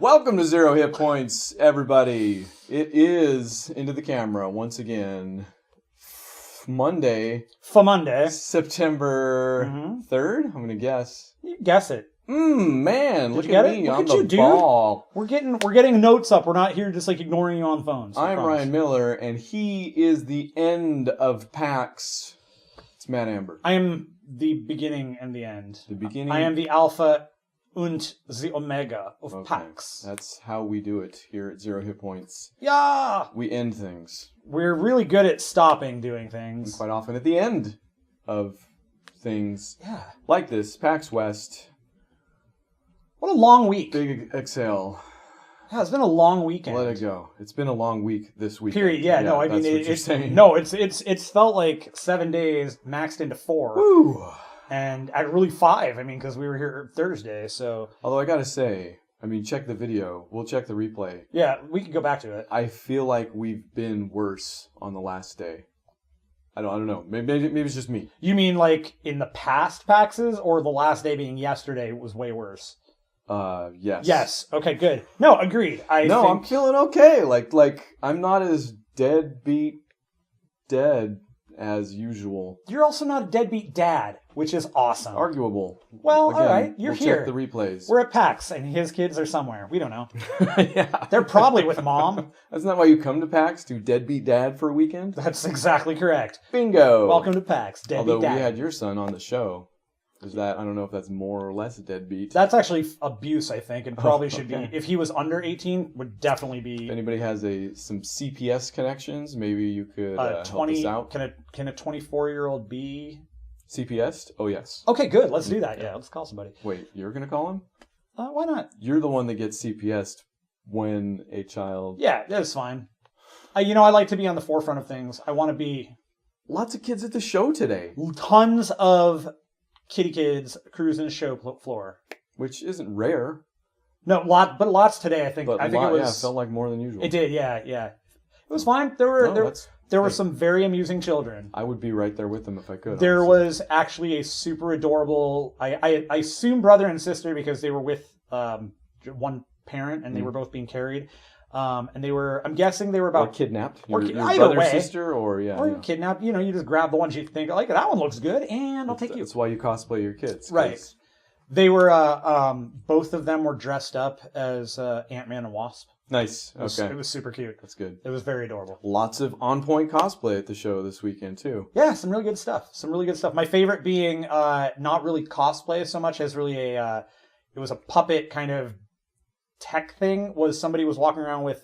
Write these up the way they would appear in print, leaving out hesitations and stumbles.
Welcome to Zero Hit Points, everybody. It is into the camera once again. Monday, September 3rd. I'm gonna guess. You guess it. Man, look at me on the ball. We're getting notes up. We're not here just like ignoring you on phones. I'm Ryan Miller, and he is the end of PAX. It's Matt Amber. I am the beginning and the end. The beginning. I am the alpha und the omega of PAX. That's how we do it here at Zero Hit Points. Yeah. We end things. We're really good at stopping doing things. And quite often at the end of things. Yeah. Like this, PAX West. What a long week. Big exhale. Yeah, it's been a long weekend. Let it go. It's been a long week this week. Period. Yeah, no, I mean it's felt like 7 days maxed into 4. Woo. And really 5. I mean, because we were here Thursday, so. Although I gotta say, I mean, check the video. We'll check the replay. Yeah, we can go back to it. I feel like we've been worse on the last day. I don't know. Maybe it's just me. You mean like in the past PAXs, or the last day being yesterday was way worse? Yes. Yes. Okay, good. No, agreed. I'm feeling okay. Like I'm not as dead as usual. You're also not a deadbeat dad, which is awesome. Arguable. Well, again, all right. You're we'll here. Check the replays. We're at PAX, and his kids are somewhere. We don't know. Yeah. They're probably with mom. That's not why you come to PAX, to deadbeat dad for a weekend? That's exactly correct. Bingo. Welcome to PAX, deadbeat Although dad. we had your son on the show. Is that, I don't know if that's more or less deadbeat. That's actually abuse, I think, and probably should be. If he was under 18, would definitely be. If anybody has some CPS connections, maybe you could help us out. Can a 24-year-old be CPS? Oh, yes. Okay, good. Let's do that. Yeah, let's call somebody. Wait, you're going to call him? Why not? You're the one that gets CPS'd when a child... Yeah, that's fine. I like to be on the forefront of things. I want to be... Lots of kids at the show today. Tons of kitty kids cruising the show floor. Which isn't rare. No, but lots today, I think. But I think it was... Yeah, it felt like more than usual. It did, yeah. It was fine. There were some very amusing children. I would be right there with them if I could. There honestly. was actually a super adorable... I assume brother and sister, because they were with one parent, and they were both being carried. And they were, I'm guessing they were about... Or kidnapped. Your either brother, way. sister, or kidnapped. You just grab the ones you think, like, that one looks good, and I'll take you. That's why you cosplay your kids. Right. They were, both of them were dressed up as Ant-Man and Wasp. Nice. Okay. It was super cute. That's good. It was very adorable. Lots of on-point cosplay at the show this weekend, too. Yeah, some really good stuff. My favorite being not really cosplay so much as really it was a puppet kind of tech thing. Somebody was walking around with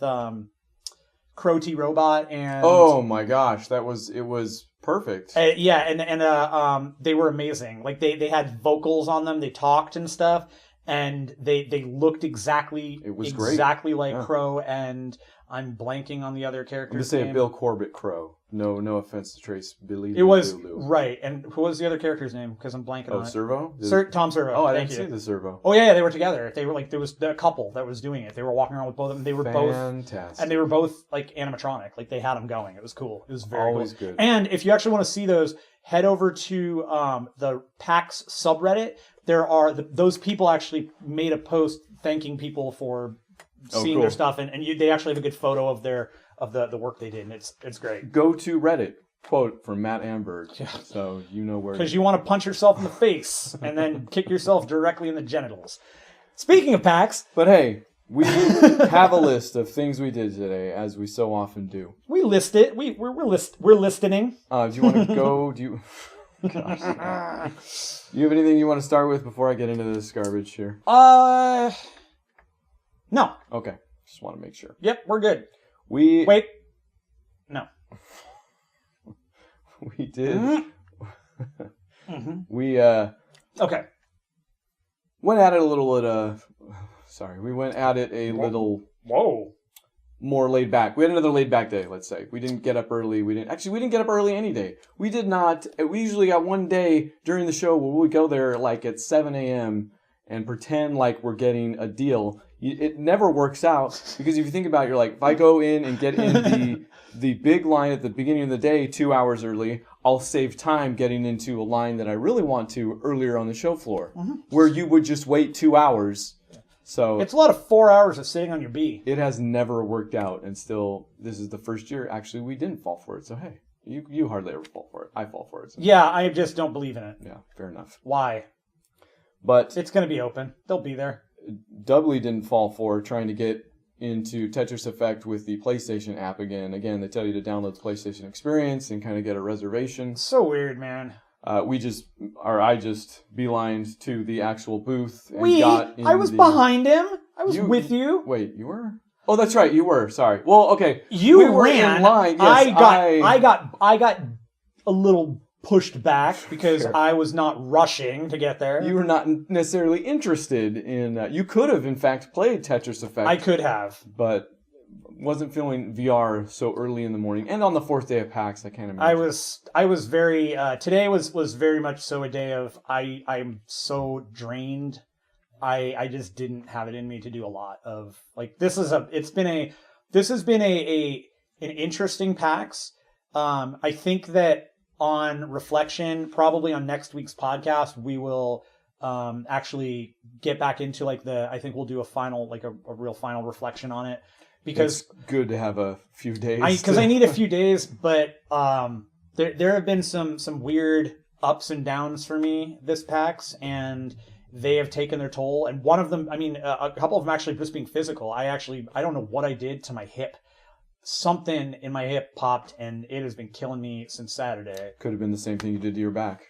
Crow T Robot, and oh my gosh, it was perfect. And they were amazing. Like they had vocals on them, they talked and stuff, and they looked exactly like Crow, and I'm blanking on the other character's I'm just saying name. Bill Corbett Crow. No offense to Trace Billy. It was right. And who was the other character's name? Because I'm blanking on it. Servo? Tom Servo. Oh, I didn't see the Servo. Oh yeah, they were together. They were like, there was the couple that was doing it. They were walking around with both of them. They were fantastic. And they were both like animatronic. Like they had them going. It was cool. It was very always cool. Good. And if you actually want to see those, head over to the PAX subreddit. There are those people actually made a post thanking people for seeing their stuff, and they actually have a good photo of the work they did, and it's great. Go to Reddit. Quote from Matt Amberg. Yeah. So you know where. Because you want to punch yourself in the face and then kick yourself directly in the genitals. Speaking of PAX. But hey, we have a list of things we did today, as we so often do. We list it. We're listening. Do you want to go? Do you? Gosh. Do you have anything you want to start with before I get into this garbage here? No. Okay. Just want to make sure. Yep, we're good. Wait. No. We did. Mm-hmm. We okay. Went at it a little we went at it a little more laid back. We had another laid back day, let's say. We didn't get up early. We didn't get up early any day. We did not. We usually got one day during the show where we go there like at 7 a.m. and pretend like we're getting a deal. It never works out, because if you think about it, you're like, if I go in and get in the big line at the beginning of the day 2 hours early, I'll save time getting into a line that I really want to earlier on the show floor, where you would just wait 2 hours So it's a lot of 4 hours of sitting on your B. It has never worked out, and still, this is the first year. Actually, we didn't fall for it. So hey, you hardly ever fall for it. I fall for it. So. Yeah, I just don't believe in it. Yeah, fair enough. Why? But it's going to be open. They'll be there. Doubly didn't fall for trying to get into Tetris Effect with the PlayStation app again. Again, they tell you to download the PlayStation Experience and kind of get a reservation. So weird, man. I just beelined to the actual booth and got in I was behind him. I was with you. Wait, you were? Oh, that's right, you were. Sorry. Well, okay. You we ran. Were in line. Yes, I got a little pushed back because I was not rushing to get there. You were not necessarily interested in... you could have, in fact, played Tetris Effect. I could have. But wasn't feeling VR so early in the morning. And on the 4th day of PAX, I can't imagine. I was very... today was very much so a day of... I'm so drained. I just didn't have it in me to do a lot of... Like, this has been an interesting PAX. I think that on reflection, probably on next week's podcast, we will actually get back into I think we'll do a final, a real final reflection on it. Because it's good to have a few days. Because I need a few days, but there have been some weird ups and downs for me this PAX, and they have taken their toll. And one of them, a couple of them actually just being physical. I don't know what I did to my hip. Something in my hip popped, and it has been killing me since Saturday. Could have been the same thing you did to your back.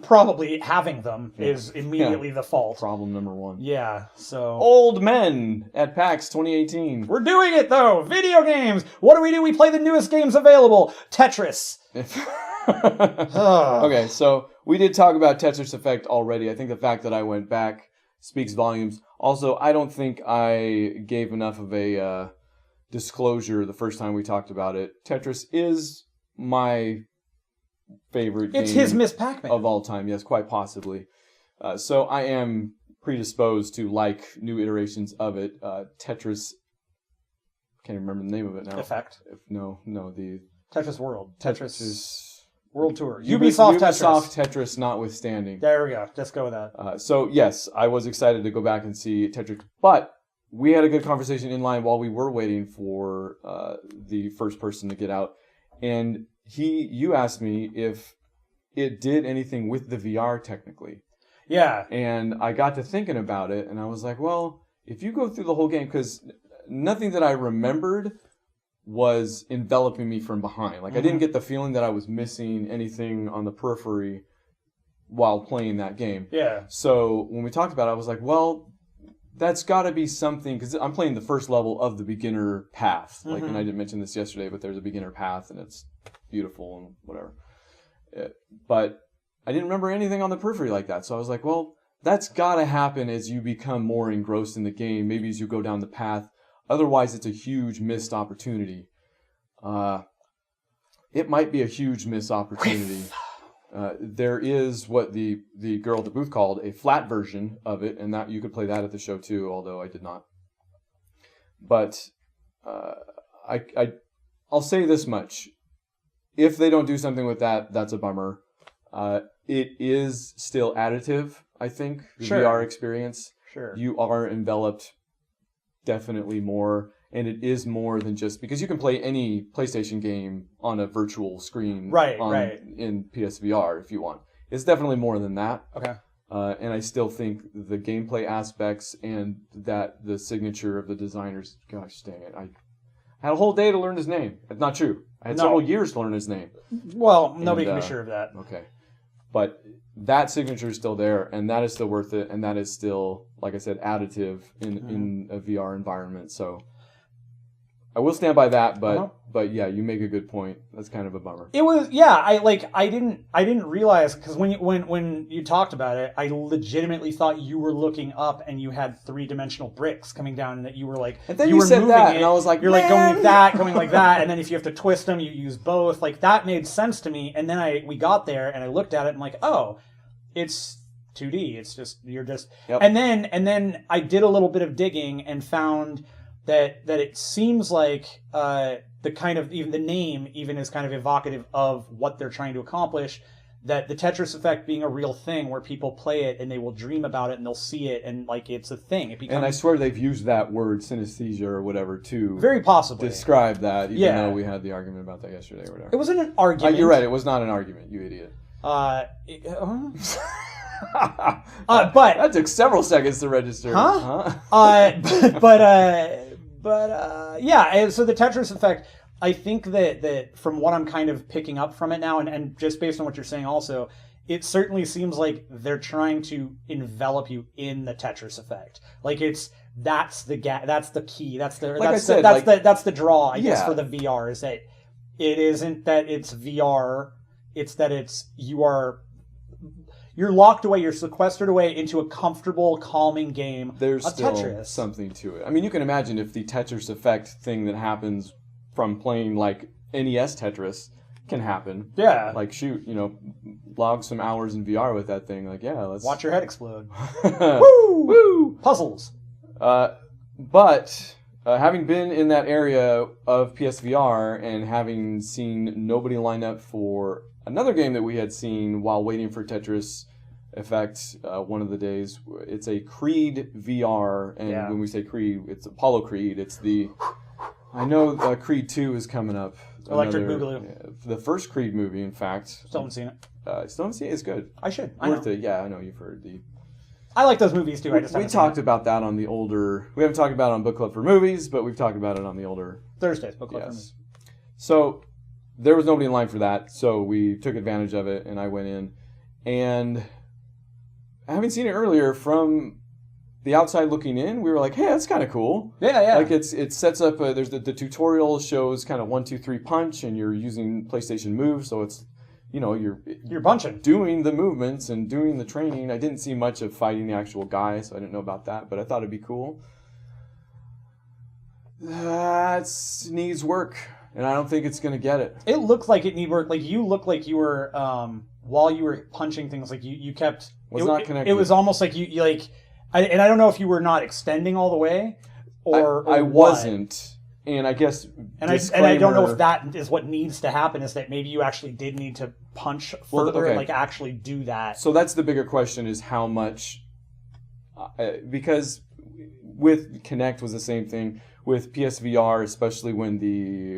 Probably having them is immediately the fault. Problem number one. Yeah, so... Old men at PAX 2018. We're doing it, though! Video games! What do? We play the newest games available. Tetris. Okay, so we did talk about Tetris Effect already. I think the fact that I went back speaks volumes. Also, I don't think I gave enough of a... disclosure the first time we talked about it. Tetris is my favorite game. It's his Miss Pac-Man. Of all time, yes, quite possibly. So I am predisposed to like new iterations of it. Tetris, can't remember the name of it now. Effect. The Tetris World. Tetris World Tour. Ubisoft Tetris notwithstanding. There we go. Let's go with that. So yes, I was excited to go back and see Tetris, but we had a good conversation in line while we were waiting for the first person to get out. And you asked me if it did anything with the VR technically. Yeah. And I got to thinking about it, and I was like, well, if you go through the whole game, because nothing that I remembered was enveloping me from behind. Like, I didn't get the feeling that I was missing anything on the periphery while playing that game. Yeah. So when we talked about it, I was like, well... that's got to be something, because I'm playing the first level of the beginner path. And I didn't mention this yesterday, but there's a beginner path, and it's beautiful and whatever. But I didn't remember anything on the periphery like that. So I was like, well, that's got to happen as you become more engrossed in the game, maybe as you go down the path. Otherwise, it's a huge missed opportunity. It might be a huge missed opportunity. There is what the girl at the booth called a flat version of it, and that you could play that at the show too, although I did not. But I'll say this much. If they don't do something with that, that's a bummer. It is still additive, I think, the VR experience. Sure. You are enveloped definitely more. And it is more than just... because you can play any PlayStation game on a virtual screen in PSVR if you want. It's definitely more than that. Okay. And I still think the gameplay aspects and that the signature of the designers... gosh dang it. I had a whole day to learn his name. That's not true. I had several years to learn his name. Well, nobody can be sure of that. Okay. But that signature is still there, and that is still worth it, and that is still, like I said, additive in a VR environment. So... I will stand by that, but yeah, you make a good point. That's kind of a bummer. It was, yeah. I didn't realize, because when you talked about it, I legitimately thought you were looking up and you had 3-dimensional bricks coming down, and that you were like, and then you said that, and I was like, you're like going like that, and then if you have to twist them, you use both. Like, that made sense to me. And then we got there and I looked at it and I'm like, oh, it's 2D. It's just Yep. And then I did a little bit of digging and found that it seems like the kind of, even the name even is kind of evocative of what they're trying to accomplish. that the Tetris Effect being a real thing where people play it and they will dream about it and they'll see it and like it's a thing. It becomes, and I swear they've used that word synesthesia or whatever to very possibly describe that, even though we had the argument about that yesterday or whatever. It wasn't an argument. You're right. It was not an argument, you idiot. But that took several seconds to register. Yeah. So the Tetris Effect, I think that from what I'm kind of picking up from it now, and just based on what you're saying, also, it certainly seems like they're trying to envelop you in the Tetris Effect. Like that's the key. That's the draw, I guess, for the VR is that it isn't that it's VR. It's that you're locked away, you're sequestered away into a comfortable, calming game of Tetris. There's still something to it. I mean, you can imagine if the Tetris Effect thing that happens from playing like NES Tetris can happen. Yeah. Like, shoot, log some hours in VR with that thing. Like, yeah, let's... Watch your head explode. Woo! Woo! Puzzles. But having been in that area of PSVR and having seen nobody line up for another game that we had seen while waiting for Tetris Effect one of the days, it's a Creed VR, and when we say Creed, it's Apollo Creed. It's the... I know Creed 2 is coming up. Electric Boogaloo. The first Creed movie, in fact. Still haven't seen it. Still haven't seen it? It's good. I should. Worth it. Yeah, I know you've heard the... I like those movies too. We talked about that on the older... We haven't talked about it on Book Club for Movies, but we've talked about it on the older... Thursdays, Book Club for Movies. So there was nobody in line for that, so we took advantage of it, and I went in. And having seen it earlier from the outside looking in, we were like, hey, that's kind of cool. Yeah. Like it sets up, there's the tutorial shows kind of 1, 2, 3 punch, and you're using PlayStation Move, so it's, you're punching, doing the movements and doing the training. I didn't see much of fighting the actual guy, so I didn't know about that, but I thought it'd be cool. That needs work, and I don't think it's going to get it. It looked like it needed work. Like you looked like you were, while you were punching things, like you kept... not connected. It was almost like you like... And I don't know if you were not extending all the way, or I wasn't, and I guess. And I don't know if that is what needs to happen. Is that maybe you actually did need to punch further, and like actually do that. So that's the bigger question: is how much? Because with Kinect was the same thing with PSVR, especially when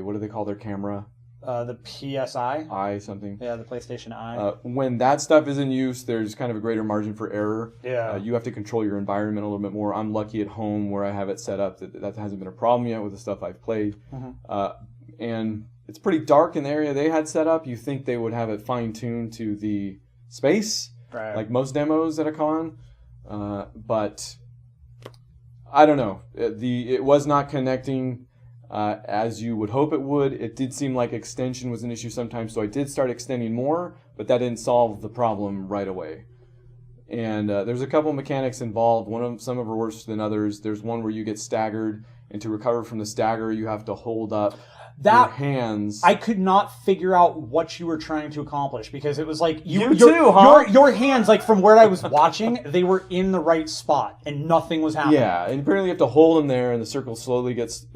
what do they call their camera? The PSI? I something. Yeah, the PlayStation Eye. When that stuff is in use, there's kind of a greater margin for error. Yeah. You have to control your environment a little bit more. I'm lucky at home where I have it set up that hasn't been a problem yet with the stuff I've played. Mm-hmm. And it's pretty dark in the area they had set up. You think they would have it fine-tuned to the space, right, like most demos at a con. But I don't know. It was not connecting as you would hope it would. It did seem like extension was an issue sometimes, so I did start extending more, but that didn't solve the problem right away. And there's a couple mechanics involved. Some of them are worse than others. There's one where you get staggered, and to recover from the stagger, you have to hold up your hands. I could not figure out what you were trying to accomplish, because it was like your hands, like from where I was watching, they were in the right spot, and nothing was happening. Yeah, and apparently you have to hold them there, and the circle slowly gets...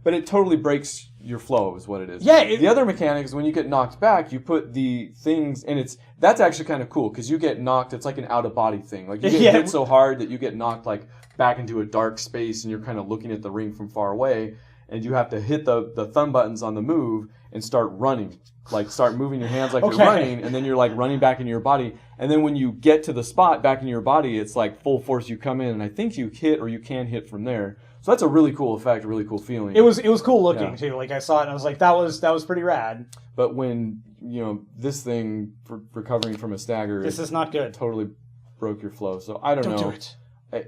But it totally breaks your flow, is what it is. Yeah. The other mechanic is when you get knocked back, you put the things, and that's actually kind of cool, because you get knocked, it's like an out-of-body thing. Like, you get hit so hard that you get knocked, like, back into a dark space, and you're kind of looking at the ring from far away, and you have to hit the thumb buttons on the move and start running. Like, start moving your hands like you're running, and then you're, like, running back into your body. And then when you get to the spot back in your body, it's like full force you come in, and I think you hit, or you can hit from there. So that's a really cool effect, a really cool feeling. It was cool looking too. Like I saw it and I was like, that was pretty rad. But when this thing for recovering from a stagger, this is not good. Totally broke your flow. So I don't know. Do it.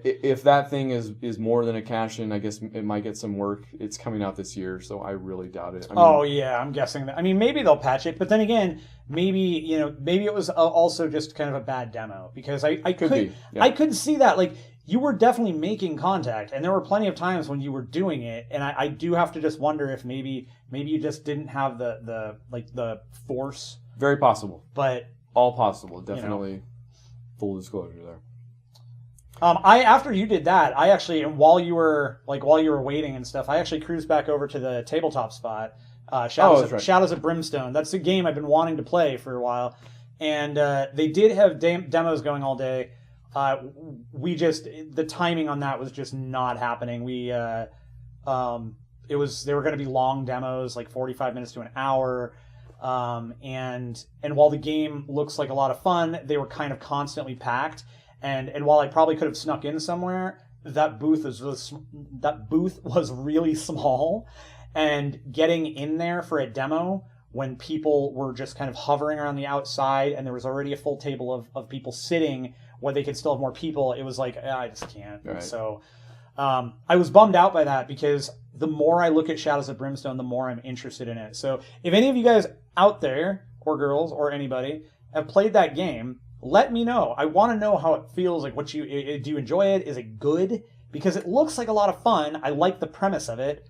If that thing is more than a cash-in, I guess it might get some work. It's coming out this year, so I really doubt it. I'm guessing that. I mean, maybe they'll patch it, but then again, maybe it was also just kind of a bad demo, because I could see that. Like, you were definitely making contact, and there were plenty of times when you were doing it, and I do have to just wonder if maybe you just didn't have the force. Very possible. But all possible. Definitely full disclosure there. After you did that, I actually, and while you were waiting and stuff, I actually cruised back over to the tabletop spot, Shadows of Brimstone. That's a game I've been wanting to play for a while. and they did have demos going all day. The timing on that was just not happening. They were going to be long demos, like 45 minutes to an hour. And while the game looks like a lot of fun, they were kind of constantly packed. And while I probably could have snuck in somewhere, that booth was really small. And getting in there for a demo when people were just kind of hovering around the outside and there was already a full table of people sitting where they could still have more people, it was like, I just can't. Right. So I was bummed out by that because the more I look at Shadows of Brimstone, the more I'm interested in it. So if any of you guys out there, or girls, or anybody, have played that game, let me know. I want to know how it feels. Like, do you enjoy it? Is it good? Because it looks like a lot of fun. I like the premise of it.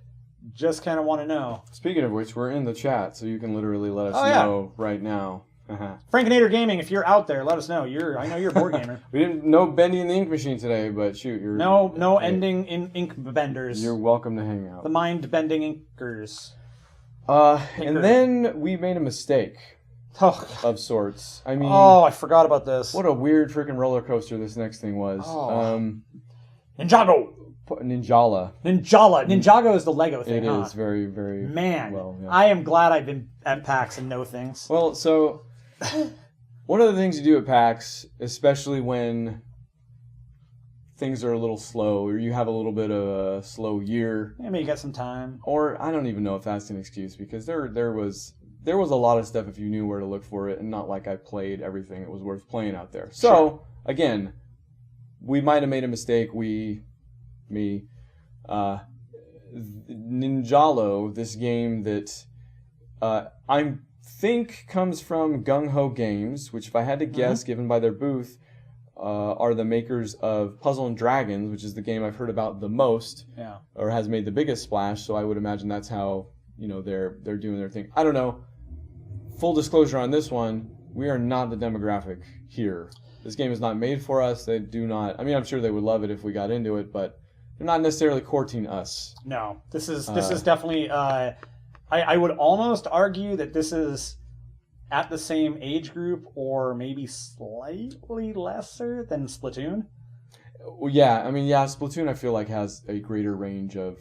Just kind of want to know. Speaking of which, we're in the chat, so you can literally let us know right now. Frankinator Gaming, if you're out there, let us know. I know you're a board gamer. We didn't know Bendy in the Ink Machine today, but shoot, you're no ending in ink benders. You're welcome to hang out. The mind bending inkers. And then we made a mistake of sorts. I mean, I forgot about this. What a weird freaking roller coaster this next thing was. Ninjago. Ninjala. Ninjago is the Lego thing. It is very, very well. Yeah. I am glad I've been at PAX and know things. Well, so one of the things you do at PAX, especially when things are a little slow or you have a little bit of a slow year. Maybe you got some time. Or I don't even know if that's an excuse because there was a lot of stuff if you knew where to look for it and not like I played everything it was worth playing out there. So, again, we might have made a mistake. Ninjala, this game that I think comes from Gung Ho Games, which if I had to guess, given by their booth, are the makers of Puzzle and Dragons, which is the game I've heard about the most, or has made the biggest splash. So I would imagine that's how they're doing their thing. I don't know. Full disclosure on this one, we are not the demographic here. This game is not made for us. They do not. I mean, I'm sure they would love it if we got into it, but they're not necessarily courting us. No, this is definitely. I would almost argue that this is at the same age group, or maybe slightly lesser than Splatoon. Well, yeah, I mean, Splatoon I feel like has a greater range of,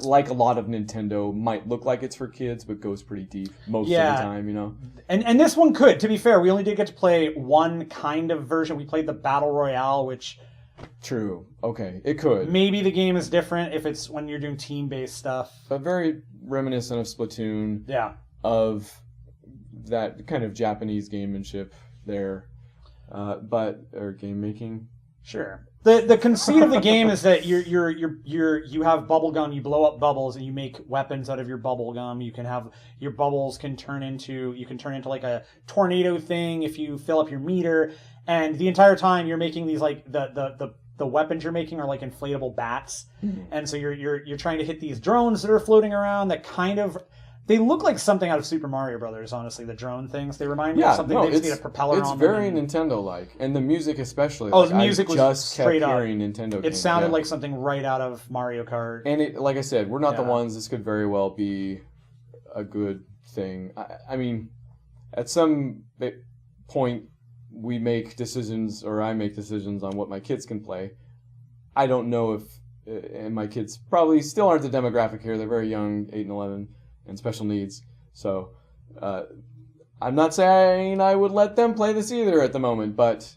like a lot of Nintendo might look like it's for kids, but goes pretty deep most of the time, And this one could, to be fair, we only did get to play one kind of version. We played the Battle Royale, which... True. Okay, it could. Maybe the game is different if it's when you're doing team-based stuff. But very reminiscent of Splatoon. Yeah. Of that kind of Japanese gamemanship there. Or game making. Sure. The conceit of the game is that you have bubble gum, you blow up bubbles, and you make weapons out of your bubble gum. You can have your bubbles can turn into like a tornado thing if you fill up your meter. And the entire time you're making these like the weapons you're making are like inflatable bats, and so you're trying to hit these drones that are floating around that kind of. They look like something out of Super Mario Brothers, honestly, the drone things. They remind me of something they just need a propeller on them. It's very Nintendo-like. And the music especially. Oh, the music was just straight kept up. Hearing Nintendo It sounded like something right out of Mario Kart. And like I said, we're not the ones. This could very well be a good thing. I mean, at some point, we make decisions, or I make decisions on what my kids can play. I don't know if... And my kids probably still aren't the demographic here. They're very young, 8 and 11. And special needs. So I'm not saying I would let them play this either at the moment, but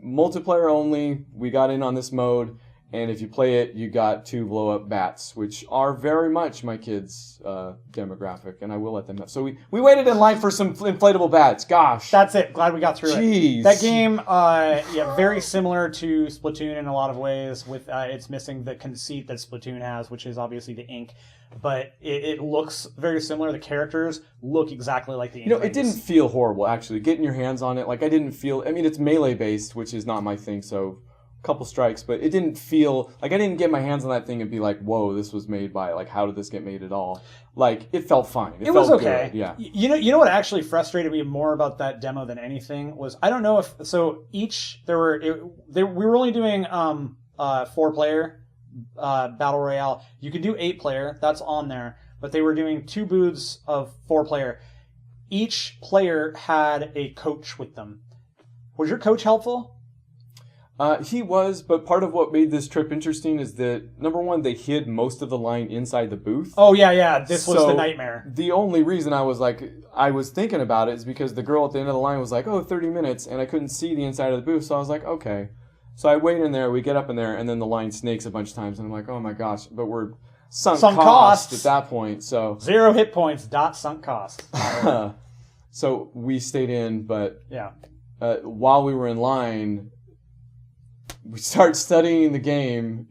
multiplayer only, we got in on this mode, and if you play it, you got 2 blow-up bats, which are very much my kids' demographic, and I will let them know. So we waited in line for some inflatable bats. Gosh. That's it. Glad we got through Jeez. it. That game, very similar to Splatoon in a lot of ways, with it's missing the conceit that Splatoon has, which is obviously the ink. But it looks very similar. The characters look exactly like the ink. It didn't feel horrible, actually. Getting your hands on it, like I didn't feel... I mean, it's melee-based, which is not my thing, so... couple strikes, but it didn't feel like I didn't get my hands on that thing and be like, whoa, this was made by, like, how did this get made at all? Like, it felt fine. It was felt okay. Good. Yeah. You know what actually frustrated me more about that demo than anything was, I don't know if, so we were only doing 4-player Battle Royale. You could do 8-player, that's on there, but they were doing 2 booths of 4-player. each player had a coach with them. Was your coach helpful? He was, but part of what made this trip interesting is that, number one, they hid most of the line inside the booth. Oh, yeah. This was the nightmare. The only reason I was thinking about it is because the girl at the end of the line was like, 30 minutes, and I couldn't see the inside of the booth, so I was like, okay. So I wait in there, we get up in there, and then the line snakes a bunch of times, and I'm like, oh my gosh, but we're sunk cost at that point, so... 0 hit points, sunk cost. So we stayed in, but yeah. While we were in line... We start studying the game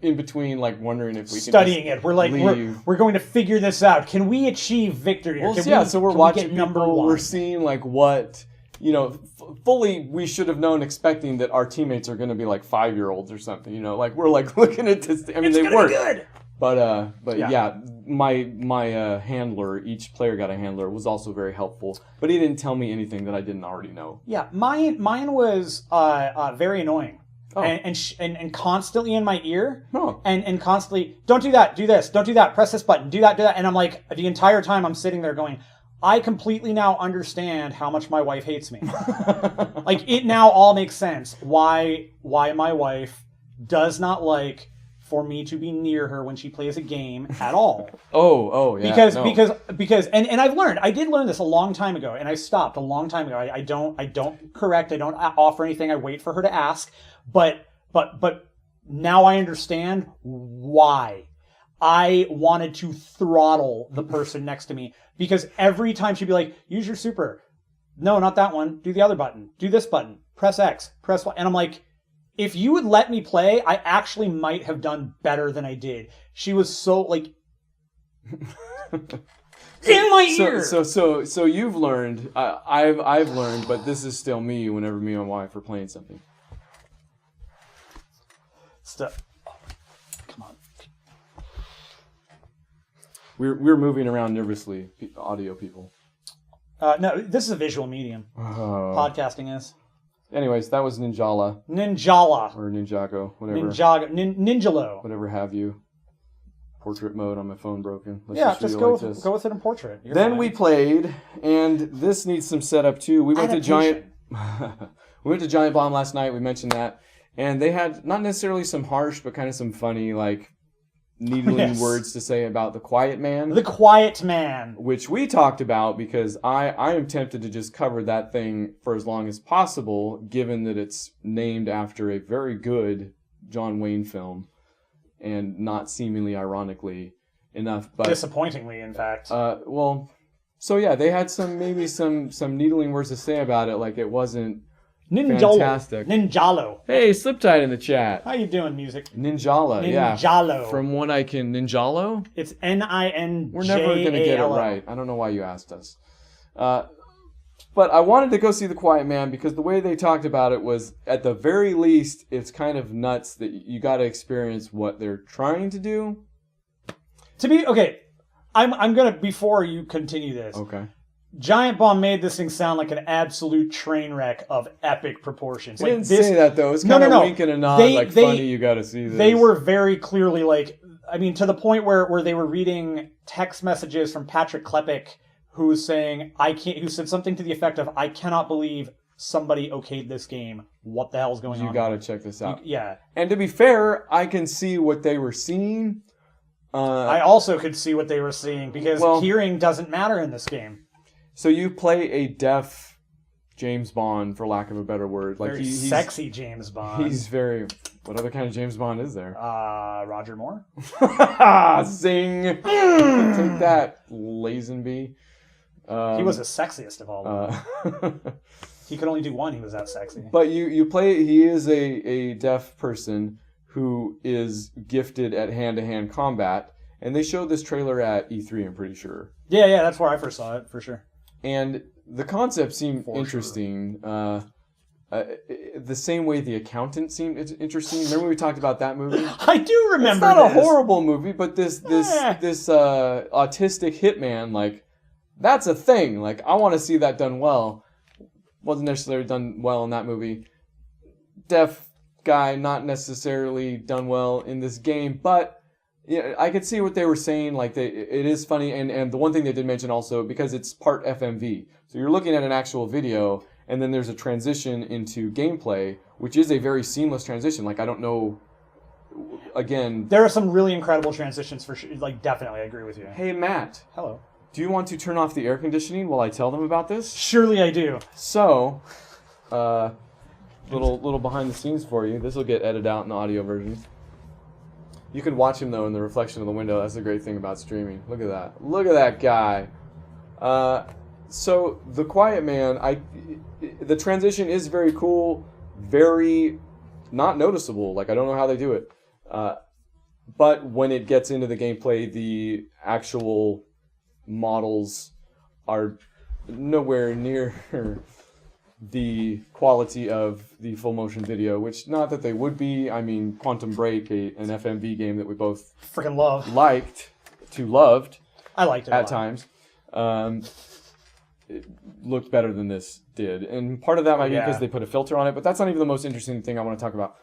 in between, like wondering if we can studying it. We're like, we're going to figure this out. Can we achieve victory? Well, so we're watching people. We're seeing like what fully. We should have known, expecting that our teammates are going to be like 5-year-olds or something. Like we're like looking at this. I mean, they were good. But yeah, my handler, each player got a handler, was also very helpful. But he didn't tell me anything that I didn't already know. Yeah, mine was very annoying. Oh. And constantly in my ear. Oh. And constantly, don't do that, do this, don't do that, press this button, do that. And I'm like, the entire time I'm sitting there going, I completely now understand how much my wife hates me. Like, it now all makes sense why my wife does not like for me to be near her when she plays a game at all. Oh, yeah. Because I've learned. I did learn this a long time ago, and I stopped a long time ago. I don't correct. I don't offer anything. I wait for her to ask. But now I understand why I wanted to throttle the person next to me, because every time she'd be like, "Use your super." No, not that one. Do the other button. Do this button. Press X. Press Y. And I'm like, if you would let me play, I actually might have done better than I did. She was so like in my ear. So you've learned. I've learned, but this is still me. Whenever me and my wife are playing something. Stuff. Come on. We're moving around nervously, audio people. No, this is a visual medium. Podcasting is. Anyways, that was Ninjala. Or Ninjago, whatever. Ninjalo. Whatever have you. Portrait mode on my phone broken. Just go with it in portrait. Then we played, and this needs some setup too. We went to Giant Bomb last night. We mentioned that. And they had not necessarily some harsh, but kind of some funny, like, needling words to say about the Quiet Man. The Quiet Man. Which we talked about because I am tempted to just cover that thing for as long as possible, given that it's named after a very good John Wayne film, and not seemingly ironically enough. But disappointingly, in fact. So yeah, they had some needling words to say about it, like it wasn't fantastic. Ninjalo. Hey, Sliptide in the chat. How you doing, music? Ninjala, yeah. Ninjalo. From what I can... Ninjalo? It's Ninjalo. We're never going to get it right. I don't know why you asked us. But I wanted to go see The Quiet Man because the way they talked about it was, at the very least, it's kind of nuts that you got to experience what they're trying to do. Okay, I'm going to... Before you continue this... Okay. Giant Bomb made this thing sound like an absolute train wreck of epic proportions. They didn't say that, though. It's kind of wink and a nod, funny, you got to see this. They were very clearly, to the point where they were reading text messages from Patrick Klepek, who was saying, who said something to the effect of, I cannot believe somebody okayed this game. What the hell's going on? You got to check this out. Yeah. And to be fair, I can see what they were seeing. I also could see what they were seeing, because hearing doesn't matter in this game. So you play a deaf James Bond, for lack of a better word. He's sexy James Bond. He's very... What other kind of James Bond is there? Roger Moore. Zing! Take that, Lazenby. He was the sexiest of all. He could only do one. He was that sexy. But you play... He is a deaf person who is gifted at hand-to-hand combat. And they showed this trailer at E3, I'm pretty sure. Yeah, that's where I first saw it, for sure. And the concept seemed interesting. Sure. The same way The Accountant seemed interesting. Remember we talked about that movie? I do remember. It's not a horrible movie, but this autistic hitman, that's a thing. I want to see that done well. Wasn't necessarily done well in that movie. Deaf guy, not necessarily done well in this game, but Yeah, I could see what they were saying. Like, it is funny, and the one thing they did mention also, because it's part FMV, so you're looking at an actual video, and then there's a transition into gameplay, which is a very seamless transition. Like, I don't know. Again, there are some really incredible transitions for sure. Like, definitely, I agree with you. Hey, Matt. Hello. Do you want to turn off the air conditioning while I tell them about this? Surely I do. So, little behind the scenes for you. This will get edited out in the audio version. You can watch him, though, in the reflection of the window. That's the great thing about streaming. Look at that. Look at that guy. So, The Quiet Man, the transition is very cool, very not noticeable. Like, I don't know how they do it. But when it gets into the gameplay, the actual models are nowhere near the quality of the full motion video, which not that they would be. I mean, Quantum Break, an FMV game that we both freaking loved. I liked it at times. It looked better than this did, and part of that might be because they put a filter on it. But that's not even the most interesting thing I want to talk about.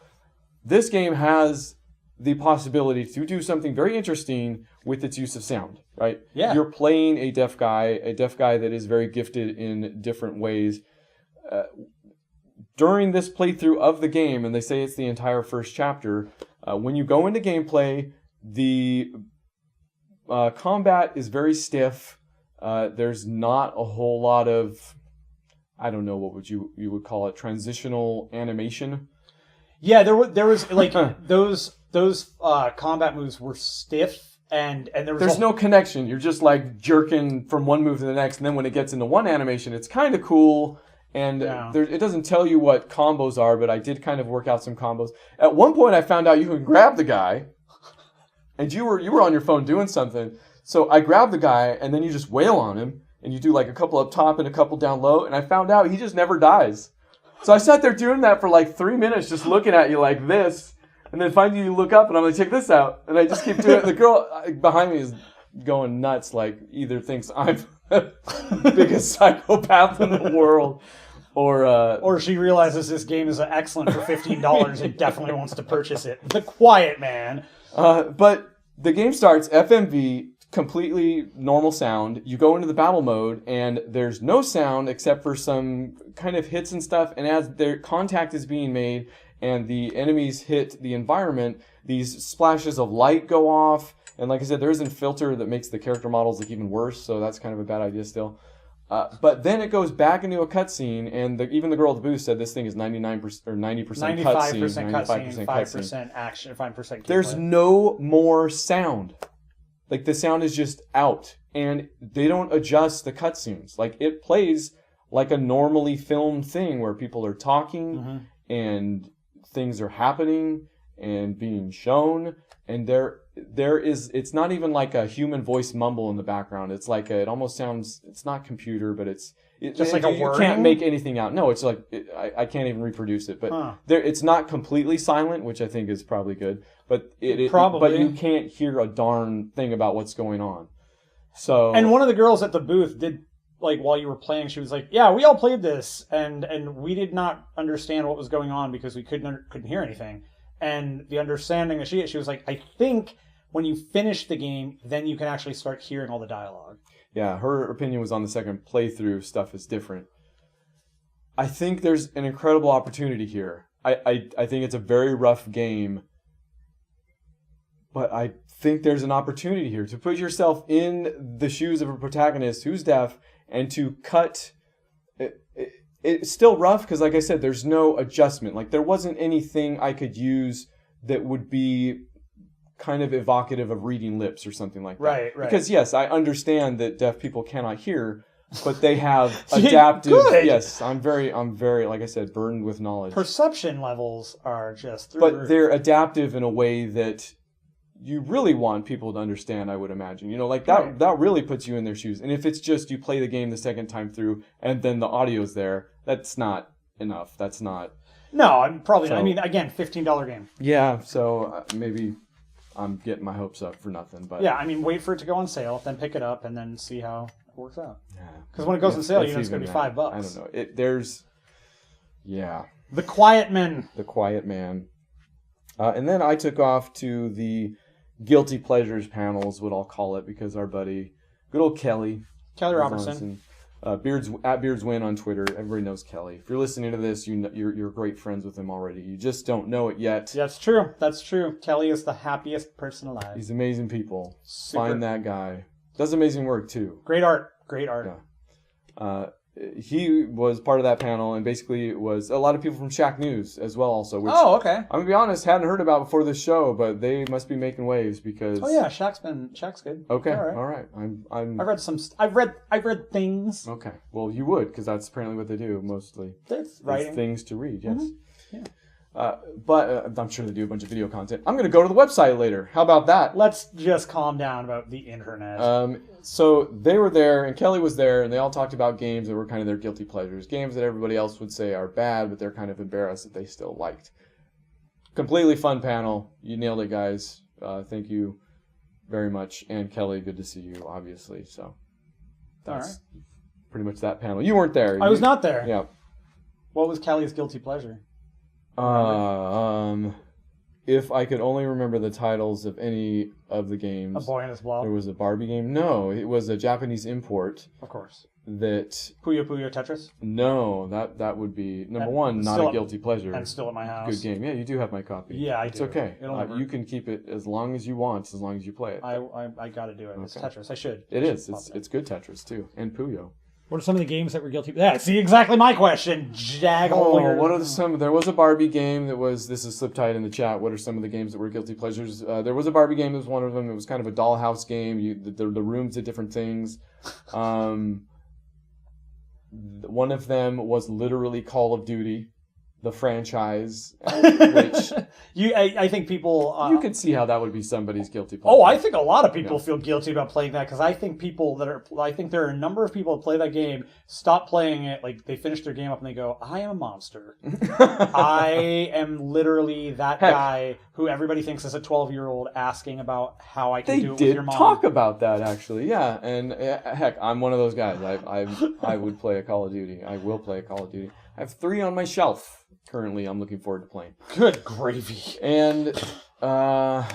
This game has the possibility to do something very interesting with its use of sound, right? Yeah. You're playing a deaf guy that is very gifted in different ways. During this playthrough of the game, and they say it's the entire first chapter, when you go into gameplay, the combat is very stiff. There's not a whole lot of, I don't know, what would you would call it, transitional animation. Yeah, there was like those combat moves were stiff, and there's no connection. You're just like jerking from one move to the next, and then when it gets into one animation, it's kind of cool. And it doesn't tell you what combos are, but I did kind of work out some combos. At one point, I found out you can grab the guy, and you were on your phone doing something. So I grabbed the guy, and then you just wail on him, and you do like a couple up top and a couple down low, and I found out he just never dies. So I sat there doing that for like 3 minutes, just looking at you like this, and then finally you look up, and I'm like, check this out, and I just keep doing it. The girl behind me is going nuts, like either thinks I'm the biggest psychopath in the world, or she realizes this game is excellent for $15 and definitely wants to purchase it. The Quiet Man. But the game starts FMV, completely normal sound. You go into the battle mode, and there's no sound except for some kind of hits and stuff. And as their contact is being made and the enemies hit the environment, these splashes of light go off. And like I said, there isn't a filter that makes the character models look even worse, so that's kind of a bad idea still. But then it goes back into a cutscene, and even the girl at the booth said this thing is 99% or 90% cutscene, 95% 5% action, 5% gameplay. There's no more sound. Like, the sound is just out, and they don't adjust the cutscenes. Like, it plays like a normally filmed thing where people are talking and things are happening and being shown, and it's not even like a human voice mumble in the background. It's like it almost sounds, it's not computer, but it's just like a word. You can't make anything out. No, it's like I can't even reproduce it. But it's not completely silent, which I think is probably good. But but you can't hear a darn thing about what's going on. So, and one of the girls at the booth did, like, while you were playing, she was like, "Yeah, we all played this, and we did not understand what was going on because we couldn't hear anything." And the understanding that she was like, "I think when you finish the game, then you can actually start hearing all the dialogue." Yeah, her opinion was on the second playthrough stuff is different. I think there's an incredible opportunity here. I think it's a very rough game, but I think there's an opportunity here to put yourself in the shoes of a protagonist who's deaf and to cut. It's still rough because, like I said, there's no adjustment. Like, there wasn't anything I could use that would be kind of evocative of reading lips or something like that. Right. Because, yes, I understand that deaf people cannot hear, but they have adaptive... Good. Yes, I'm very, like I said, burdened with knowledge. Perception levels are just through But the roof. they're adaptive in a way that you really want people to understand, I would imagine. You know, like that really puts you in their shoes. And if it's just you play the game the second time through and then the audio's there, that's not enough. That's not... No, I'm probably... I mean, again, $15 game. Yeah, so maybe I'm getting my hopes up for nothing. But yeah, I mean, wait for it to go on sale, then pick it up, and then see how it works out. Yeah. Because when it goes on sale, you know it's going to be $5. I don't know. There's... Yeah. The Quiet Man. The Quiet Man. And then I took off to the guilty pleasures panel is what I'll call it, because our buddy, good old Kelly Robertson. Beards Win on Twitter. Everybody knows Kelly. If you're listening to this, you're great friends with him already. You just don't know it yet. That's true. That's true. Kelly is the happiest person alive. He's amazing people. Find that guy. Does amazing work too. Great art. Great art. Yeah. He was part of that panel, and basically it was a lot of people from Shack News as well also. Which, okay. I'm going to be honest, hadn't heard about before this show, but they must be making waves because... Oh yeah, Shack's good. Okay, all right. I've read things. Okay, well you would, because that's apparently what they do mostly. It's writing. Things to read, yes. Mm-hmm. Yeah. But I'm sure they do a bunch of video content. I'm going to go to the website later. How about that? Let's just calm down about the internet. So they were there, and Kelly was there, and they all talked about games that were kind of their guilty pleasures. Games that everybody else would say are bad, but they're kind of embarrassed that they still liked. Completely fun panel. You nailed it, guys. Thank you very much. And Kelly, good to see you, obviously. So that's pretty much that panel. You weren't there. I was not there. Yeah. What was Kelly's guilty pleasure? If I could only remember the titles of any of the games. A Boy and His Blob. There was a Barbie game. No, it was a Japanese import. Of course. That Puyo Puyo Tetris? No, that would be number one, not a guilty pleasure. And still at my house. Good game. Yeah, you do have my copy. Yeah, It's okay. You can keep it as long as you want, as long as you play it. I got to do it. Okay. It's Tetris. I should. It is. It's good Tetris too, and Puyo. What are some of the games that were guilty? Yeah, see, exactly my question. What are some? There was a Barbie game that was. This is Sliptide in the chat. What are some of the games that were guilty pleasures? There was a Barbie game that was one of them. It was kind of a dollhouse game. The rooms did different things. One of them was literally Call of Duty, the franchise, which I think people you could see how that would be somebody's guilty pleasure. I think a lot of people feel guilty about playing that, because I think there are a number of people that play that game, stop playing it, like they finish their game up and they go, I am a monster. I am literally that guy who everybody thinks is a 12-year-old asking about how I can do it with your mom. They did talk about that, actually, yeah. And heck, I'm one of those guys. I would play a Call of Duty. I will play a Call of Duty. I have 3 on my shelf. Currently, I'm looking forward to playing. Good gravy. And Friday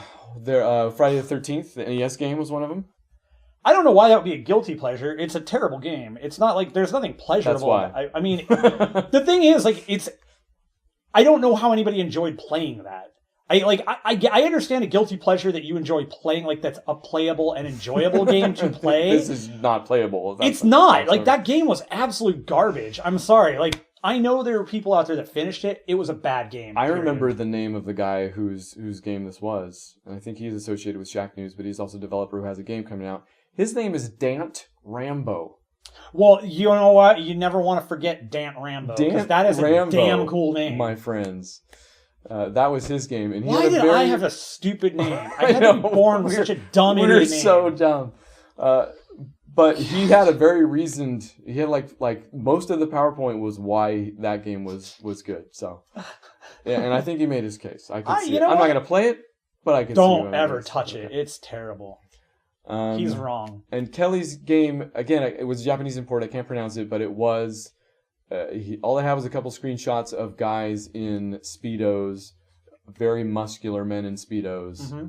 the 13th, the NES game was one of them. I don't know why that would be a guilty pleasure. It's a terrible game. It's not like there's nothing pleasurable. That's why. I mean, the thing is, like, I don't know how anybody enjoyed playing that. I understand a guilty pleasure that you enjoy playing, like that's a playable and enjoyable game to play. This is not playable. It's not. Like, that game was absolute garbage. I'm sorry. Like, I know there were people out there that finished it. It was a bad game. I remember the name of the guy whose game this was. And I think he's associated with Shack News, but he's also a developer who has a game coming out. His name is Dant Rambo. Well, you know what? You never want to forget Dant Rambo, because that is a damn cool name. My friends. That was his game. And why did I have a stupid name? I had to be born with such a dumb idiot name. We're so dumb. But he had a very reasoned. He had like most of the PowerPoint was why that game was good. So, yeah, and I think he made his case. I could see it. I'm not gonna play it, but I can. Don't ever touch it. It's terrible. He's wrong. And Kelly's game, again, it was a Japanese import. I can't pronounce it, but it was. All I have was a couple screenshots of guys in Speedos, very muscular men in Speedos. Mm-hmm.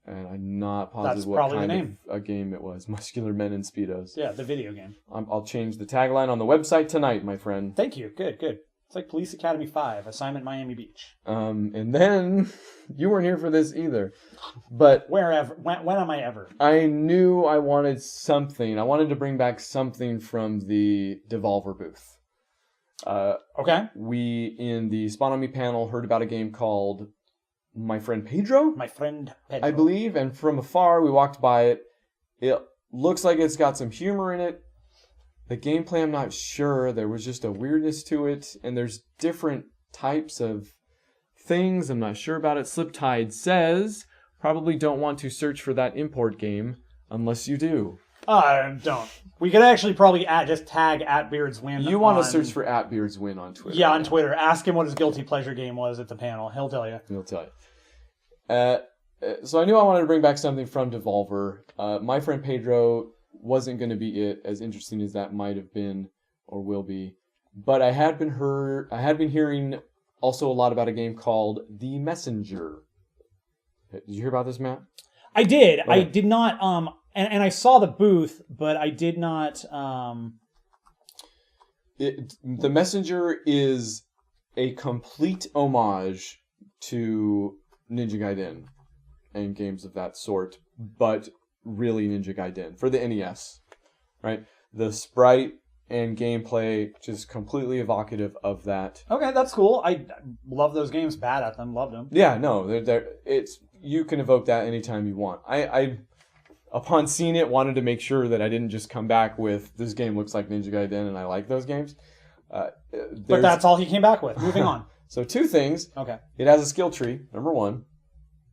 And I'm not positive what kind of a game it was. Muscular Men in Speedos. Yeah, the video game. I'll change the tagline on the website tonight, my friend. Thank you. Good. It's like Police Academy 5, Assignment Miami Beach. And then, you weren't here for this either. But wherever, when am I ever? I knew I wanted something. I wanted to bring back something from the Devolver booth. Okay. We, in the Spawn on Me panel, heard about a game called My Friend Pedro, I believe, and from afar we walked by it. It looks like it's got some humor in it. The gameplay, I'm not sure. There was just a weirdness to it, and there's different types of things. I'm not sure about it. Sliptide says, probably don't want to search for that import game unless you do. Don't. We could actually probably just tag @BeardsWin. You want to search for @BeardsWin on Twitter. Yeah, on Twitter. Ask him what his guilty pleasure game was at the panel. He'll tell you. So I knew I wanted to bring back something from Devolver. My Friend Pedro wasn't going to be it, as interesting as that might have been or will be. But I had been hearing also a lot about a game called The Messenger. Did you hear about this, Matt? I did. Okay. I did not. And I saw the booth, but I did not. The Messenger is a complete homage to Ninja Gaiden and games of that sort, but really Ninja Gaiden for the NES, right? The sprite and gameplay just completely evocative of that. Okay, that's cool. I love those games. Bad at them. Loved them. Yeah, no, it's you can evoke that anytime you want. I upon seeing it wanted to make sure that I didn't just come back with this game looks like Ninja Gaiden and I like those games. But that's all he came back with. Moving on. So 2 things. Okay. It has a skill tree, number 1.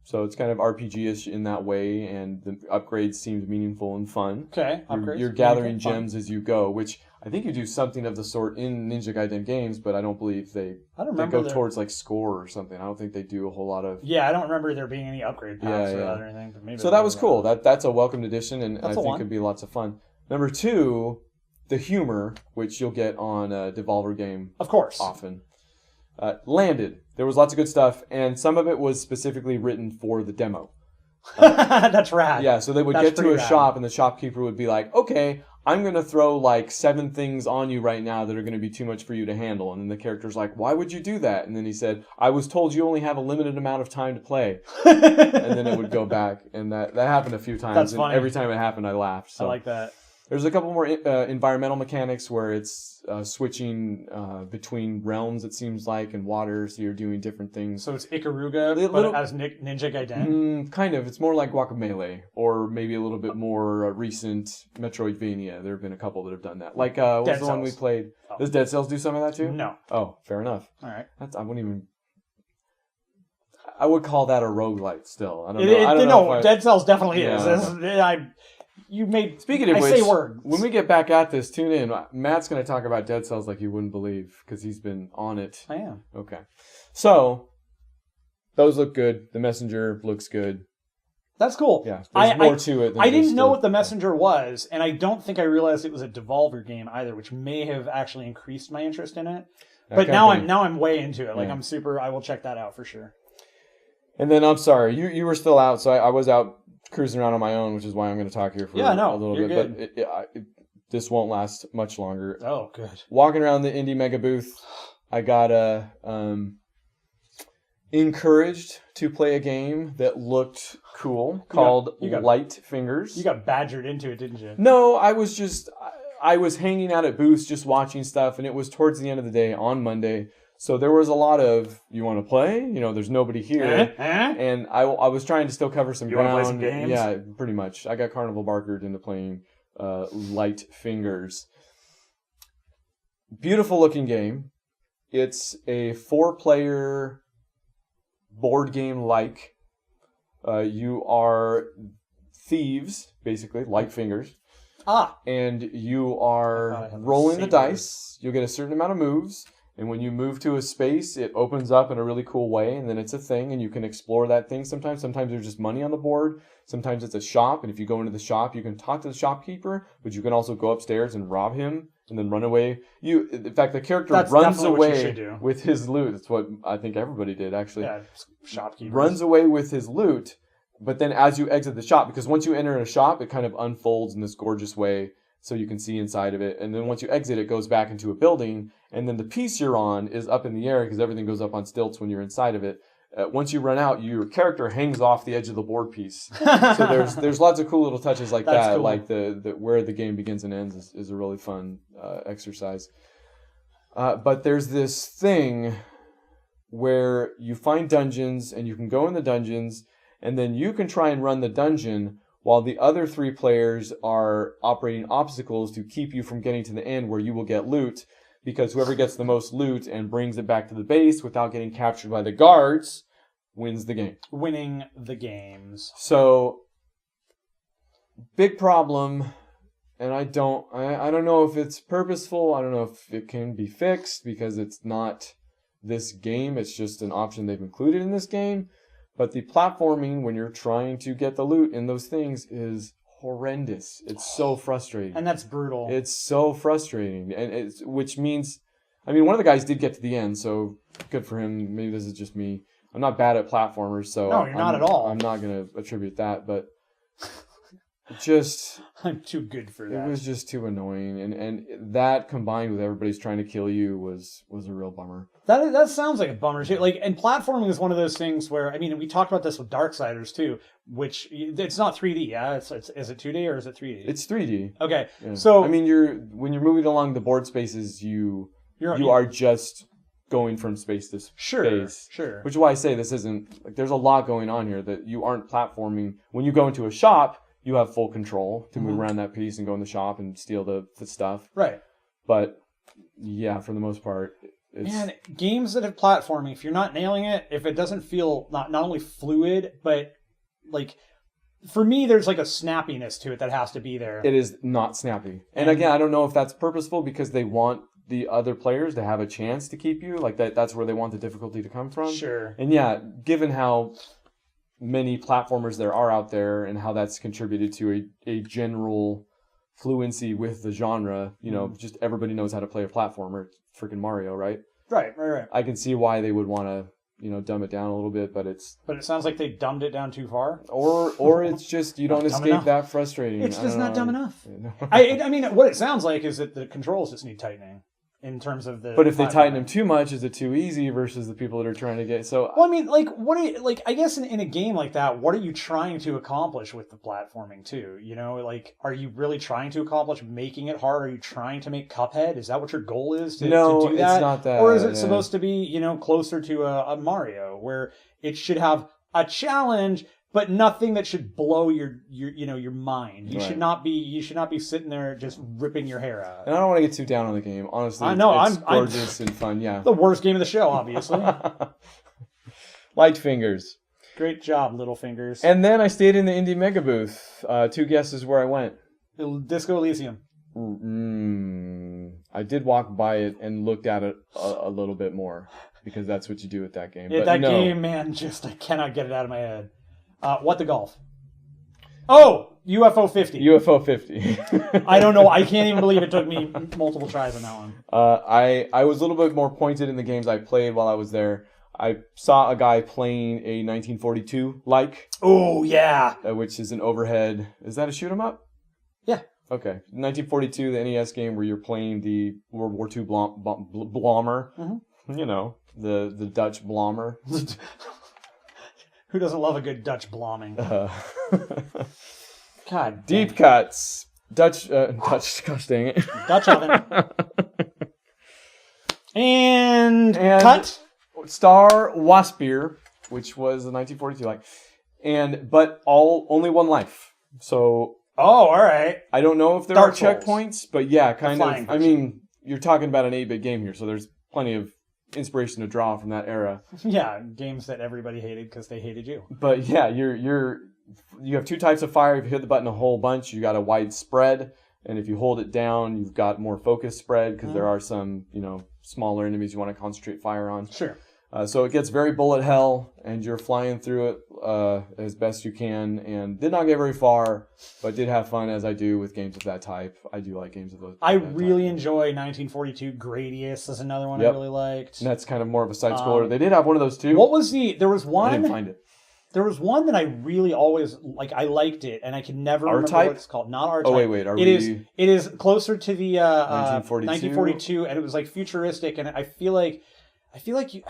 So it's kind of RPG-ish in that way, and the upgrades seemed meaningful and fun. Okay, upgrades. You're gathering gems as you go, which I think you do something of the sort in Ninja Gaiden games, but I don't believe they go towards like score or something. I don't think they do a whole lot of... Yeah, I don't remember there being any upgrade packs or that or anything. But maybe so that was cool. That's a welcomed addition, and I think it'd be lots of fun. Number 2, the humor, which you'll get on a Devolver game. Of course. Often. Landed. There was lots of good stuff, and some of it was specifically written for the demo. That's rad. Yeah, so they would get to a shop, and the shopkeeper would be like, okay, I'm going to throw like 7 things on you right now that are going to be too much for you to handle. And then the character's like, why would you do that? And then he said, I was told you only have a limited amount of time to play. And then it would go back, and that happened a few times. That's and funny. Every time it happened, I laughed. So. I like that. There's a couple more environmental mechanics where it's switching between realms, it seems like, and water, so you're doing different things. So it's Ikaruga, but as Ninja Gaiden? Kind of. It's more like Guacamelee, or maybe a little bit more recent Metroidvania. There have been a couple that have done that. Like, what was the one we played? Oh. Does Dead Cells do some of that too? No. Oh, fair enough. All right. I would call that a roguelite still. I don't know. Dead Cells definitely is. Speaking of which, say words. When we get back at this, tune in. Matt's going to talk about Dead Cells like you wouldn't believe, because he's been on it. I am. Okay. So, those look good. The Messenger looks good. That's cool. Yeah, there's more to it. I didn't know what the Messenger was, and I don't think I realized it was a Devolver game either, which may have actually increased my interest in it. But now I'm way into it. Like I will check that out for sure. And then I'm sorry, you were still out, so I was out cruising around on my own, which is why I'm going to talk here for a little bit. Good. But this won't last much longer. Oh, good. Walking around the Indie Mega booth, I got encouraged to play a game that looked cool called Light Fingers. You got badgered into it, didn't you? No, I was hanging out at booths just watching stuff, and it was towards the end of the day on Monday. So there was a lot of, you want to play? There's nobody here. And I was trying to still cover some ground. You want to play some games? Yeah, pretty much. I got Carnival Barkered into playing Light Fingers. Beautiful looking game. It's a 4-player board game like. You are thieves, basically, like fingers. And you are rolling the dice. You'll get a certain amount of moves. And when you move to a space, it opens up in a really cool way, and then it's a thing, and you can explore that thing sometimes. Sometimes there's just money on the board. Sometimes it's a shop, and if you go into the shop, you can talk to the shopkeeper, but you can also go upstairs and rob him and then run away. In fact, the character runs away with his loot. That's what I think everybody did, actually. Yeah, shopkeeper. Runs away with his loot, but then as you exit the shop, because once you enter a shop, it kind of unfolds in this gorgeous way, so you can see inside of it. And then once you exit, it goes back into a building. And then the piece you're on is up in the air because everything goes up on stilts when you're inside of it. Once you run out, your character hangs off the edge of the board piece. So there's lots of cool little touches like that. Cool. Like the where the game begins and ends is a really fun exercise. But there's this thing where you find dungeons and you can go in the dungeons and then you can try and run the dungeon while the other 3 players are operating obstacles to keep you from getting to the end where you will get loot, because whoever gets the most loot and brings it back to the base without getting captured by the guards wins the game. Winning the games. So, big problem, and I don't know if it's purposeful, I don't know if it can be fixed, because it's not this game, it's just an option they've included in this game. But the platforming when you're trying to get the loot in those things is horrendous. It's so frustrating. And that's brutal. It's so frustrating. Which means, one of the guys did get to the end, so good for him. Maybe this is just me. I'm not bad at platformers, so no, you're not at all. I'm not going to attribute that, but just I'm too good for that. It was just too annoying, and that combined with everybody's trying to kill you was a real bummer. That sounds like a bummer too. Like, and platforming is one of those things where, I mean, we talked about this with Darksiders too, which it's not 3D. Yeah, is it 2D or is it 3D? It's 3D. Okay, yeah. So I mean, when you're moving along the board spaces, you are just going from space to space. Sure. Which is why I say this isn't like there's a lot going on here that you aren't platforming. When you go into a shop, you have full control to move around that piece and go in the shop and steal the stuff. Right. But yeah, for the most part. Man, games that have platforming, if you're not nailing it, if it doesn't feel not only fluid, but like for me, there's like a snappiness to it that has to be there. It is not snappy. And again, I don't know if that's purposeful because they want the other players to have a chance to keep you. Like that's where they want the difficulty to come from. Sure. And yeah, given how many platformers there are out there and how that's contributed to a general fluency with the genre, just everybody knows how to play a platformer. It's freaking Mario, right? Right. I can see why they would want to, dumb it down a little bit, but it's... But it sounds like they dumbed it down too far. Or it's just, you don't escape that frustrating. It's just not dumb enough. I mean, what it sounds like is that the controls just need tightening. In terms of the, but if they tighten them too much, is it too easy versus the people that are trying to get? So, well, I mean, like, I guess in a game like that, what are you trying to accomplish with the platforming too? Like, are you really trying to accomplish making it hard? Are you trying to make Cuphead? Is that what your goal is to do that? It's not that. Or is it supposed to be, closer to a Mario where it should have a challenge, but nothing that should blow your mind. You should not be sitting there just ripping your hair out. And I don't want to get too down on the game. Honestly, I know it's gorgeous and fun. Yeah, the worst game of the show, obviously. Light fingers. Great job, little fingers. And then I stayed in the Indie Mega booth. 2 guesses where I went. Disco Elysium. I did walk by it and looked at it a little bit more because that's what you do with that game. Yeah, but game, man, I cannot get it out of my head. What the golf? Oh, UFO 50. UFO 50. I don't know. I can't even believe it took me multiple tries on that one. I was a little bit more pointed in the games I played while I was there. I saw a guy playing a 1942 like. Oh, yeah. Which is an overhead. Is that a shoot 'em up? Yeah. Okay. 1942, the NES game where you're playing the World War II Blommer. Mm-hmm. The Dutch Blommer. Who doesn't love a good Dutch blomming? God, deep cuts, Dutch, gosh dang it, Dutch oven, and cut Star Waspier, which was the 1942 but only one life. So all right. I don't know if there Dark are Souls. checkpoints, but yeah, kind of. Version. I mean, you're talking about an 8-bit game here, so there's plenty of inspiration to draw from that era. Yeah, games that everybody hated because they hated you. But yeah, you have 2 types of fire. If you hit the button a whole bunch, you got a wide spread, and if you hold it down, you've got more focused spread because there are some smaller enemies you want to concentrate fire on. Sure. So it gets very bullet hell, and you're flying through it as best you can, and did not get very far, but did have fun as I do with games of that type. I do like games of those. I really enjoy 1942. Gradius is another one I really liked. And that's kind of more of a side scroller. They did have one of those too. What was there was one. I didn't find it. There was one that I really always I liked it, and I can never remember what it's called. Not R-Type. Oh wait, it is closer to the 1942, and it was like futuristic, and I feel like you.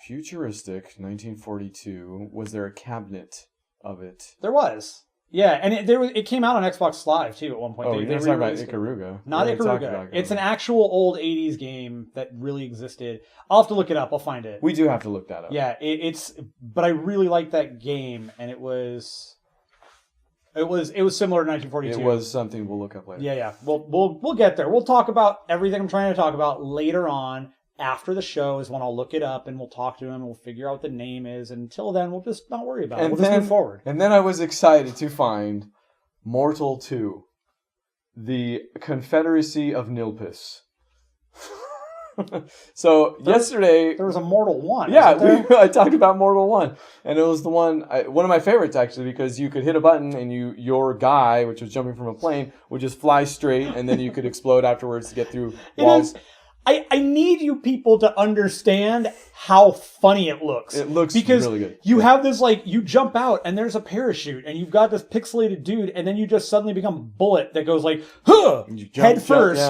Futuristic 1942. Was there a cabinet of it? There was. Yeah, and it came out on Xbox Live too at one point. You're talking about Ikaruga. Not Ikaruga. It's an actual old 80s game that really existed. I'll have to look it up. I'll find it. We do have to look that up. Yeah, but I really liked that game, and it was similar to 1942. It was something we'll look up later. Yeah. We'll get there. We'll talk about everything I'm trying to talk about later on. After the show is when I'll look it up and we'll talk to him and we'll figure out what the name is. Until then, we'll just not worry about it. We'll just move forward. And then I was excited to find Mortal 2, the Confederacy of Nilpis. So yesterday... There was a Mortal 1. Yeah, I talked about Mortal 1. And it was the one of my favorites, actually, because you could hit a button and your guy, which was jumping from a plane, would just fly straight and then you could explode afterwards to get through walls. I need you people to understand how funny it looks. It looks because really good. You have this, like, you jump out and there's a parachute and you've got this pixelated dude and then you just suddenly become a bullet that goes like, head first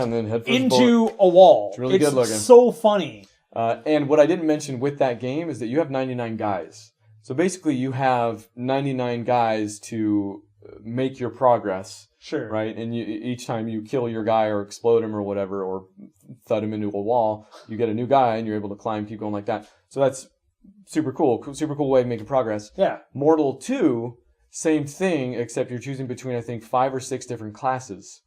into a wall. It's really good looking. It's so funny. And what I didn't mention with that game is that you have 99 guys. So basically you have 99 guys to make your progress. Sure. Right? And each time you kill your guy or explode him or whatever, or thud him into a wall, you get a new guy and you're able to climb, keep going like that. So that's super cool. Super cool way of making progress. Yeah. Mortal 2, same thing, except you're choosing between, I think, 5 or 6 different classes.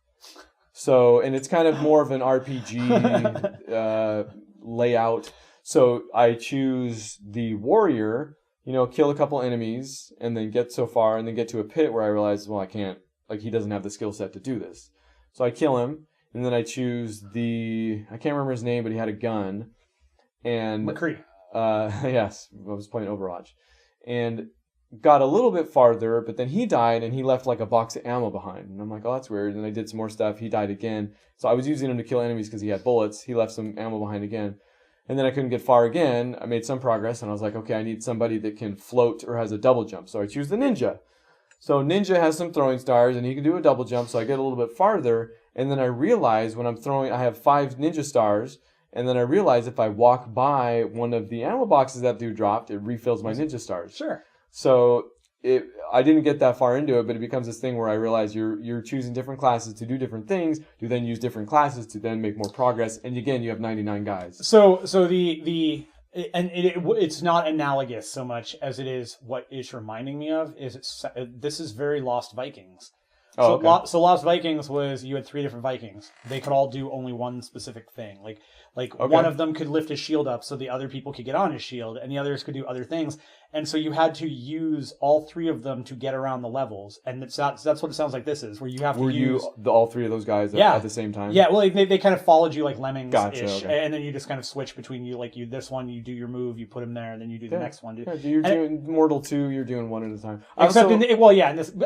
So, and it's kind of more of an RPG layout. So I choose the warrior, kill a couple enemies, and then get so far, and then get to a pit where I realize, well, I can't. Like, he doesn't have the skill set to do this. So I kill him, and then I choose I can't remember his name, but he had a gun. And McCree. Yes, I was playing Overwatch. And got a little bit farther, but then he died, and he left, like, a box of ammo behind. And I'm like, oh, that's weird. And I did some more stuff. He died again. So I was using him to kill enemies because he had bullets. He left some ammo behind again. And then I couldn't get far again. I made some progress, and I was like, okay, I need somebody that can float or has a double jump. So I choose the ninja. So Ninja has some throwing stars, and he can do a double jump, so I get a little bit farther, and then I realize when I'm throwing, I have 5 ninja stars, and then I realize if I walk by one of the ammo boxes that dude dropped, it refills my ninja stars. Sure. So I didn't get that far into it, but it becomes this thing where I realize you're choosing different classes to do different things, to then use different classes to then make more progress, and again, you have 99 guys. So it's not analogous so much as it is what it's reminding me of this is very Lost Vikings. Oh, okay. So Lost Vikings was you had 3 different Vikings. They could all do only one specific thing. Like okay. One of them could lift his shield up so the other people could get on his shield, and the others could do other things. And so you had to use all 3 of them to get around the levels. And that's what it sounds like this is, where you have to use... Were you all 3 of those guys at the same time? Yeah, well, they kind of followed you like lemmings-ish. Gotcha, okay. And then you just kind of switch between this one, you do your move, you put him there, and then you do the next one. Yeah, you're doing Mortal 2, you're doing one at a time.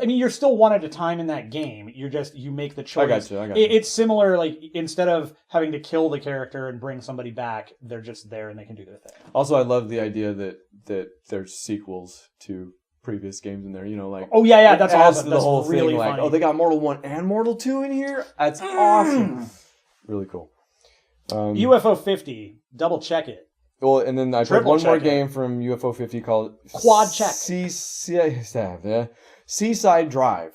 You're still one at a time in that game. You make the choice. I got you. It's similar, like, instead of having to kill the character and bring somebody back, they're just there and they can do their thing. Also, I love the idea that there's sequels to previous games in there. Like, oh yeah, that's awesome. The whole really thing, funny. like, they got Mortal 1 and Mortal 2 in here. That's awesome. Really cool. UFO 50. Double check it. Well, and then I played one more game from UFO 50 called Quad Check. Seaside Drive.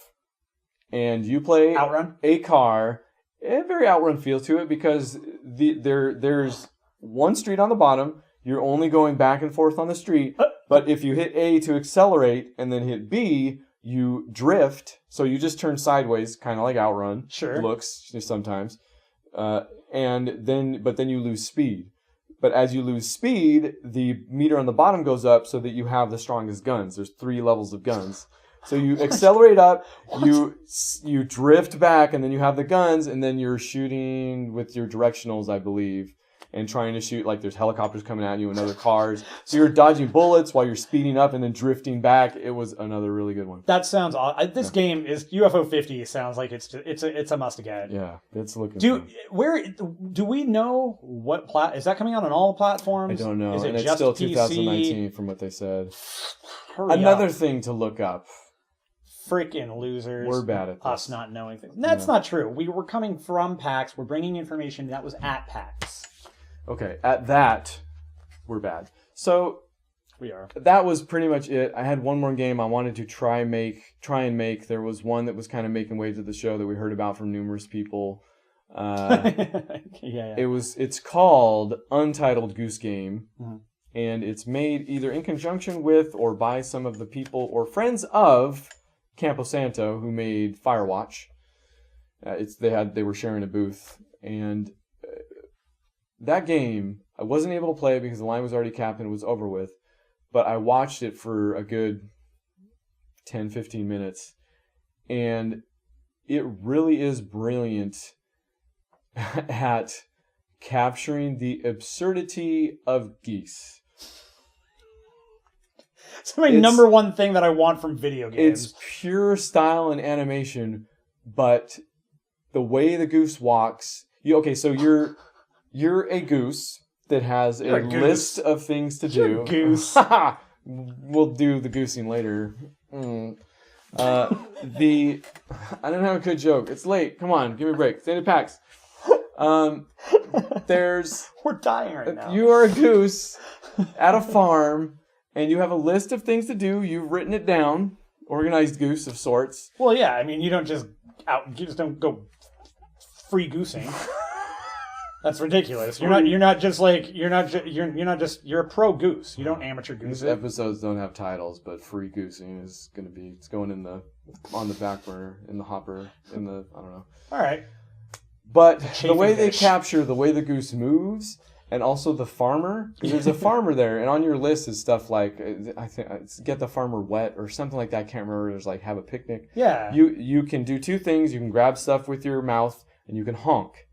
And you play Outrun? a car. A very Outrun feel to it because there's one street on the bottom. You're only going back and forth on the street. But if you hit A to accelerate and then hit B, you drift. So you just turn sideways, kind of like Outrun. Sure. Looks sometimes. But then you lose speed. But as you lose speed, the meter on the bottom goes up so that you have the strongest guns. There's 3 levels of guns. So you accelerate up, you drift back, and then you have the guns, and then you're shooting with your directionals, I believe, and trying to shoot, like, there's helicopters coming at you and other cars. So you're dodging bullets while you're speeding up and then drifting back. It was another really good one. That sounds awesome. This game is UFO 50. Sounds like it's a must get. Yeah, it's looking. Do we know what is that coming out on all platforms? I don't know. Is it and just it's still PC? 2019 from what they said. Another thing to look up. Freaking losers. We're bad at this. Us not knowing things. That's not true. We were coming from PAX. We're bringing information that was at PAX. Okay, at that, we're bad. So we are. That was pretty much it. I had one more game I wanted to try and make. There was one that was kind of making waves at the show that we heard about from numerous people. Yeah. It's called Untitled Goose Game. Mm-hmm. And it's made either in conjunction with or by some of the people or friends of Campo Santo who made Firewatch. They were sharing a booth, and that game I wasn't able to play because the line was already capped and it was over with. But I watched it for a good 10-15 minutes, and it really is brilliant at capturing the absurdity of geese. It's my number one thing that I want from video games. It's pure style and animation, but the way the goose walks... You're a goose that has a list of things to do. Goose. We'll do the goosing later. I don't have a good joke. It's late. Come on, give me a break. Stay in PAX. We're dying right now. You are a goose at a farm, and you have a list of things to do. You've written it down. Organized goose of sorts. Well, yeah. I mean, you don't just go free goosing. That's ridiculous. You're a pro goose. You don't amateur goose. These episodes don't have titles, but free goosing is going to be, it's going on the back burner, in the hopper, I don't know. All right. But the way they capture the way the goose moves, and also the farmer, because there's a farmer there, and on your list is stuff like, I think, get the farmer wet or something like that. I can't remember. There's like, have a picnic. Yeah. You can do two things. You can grab stuff with your mouth, and you can honk.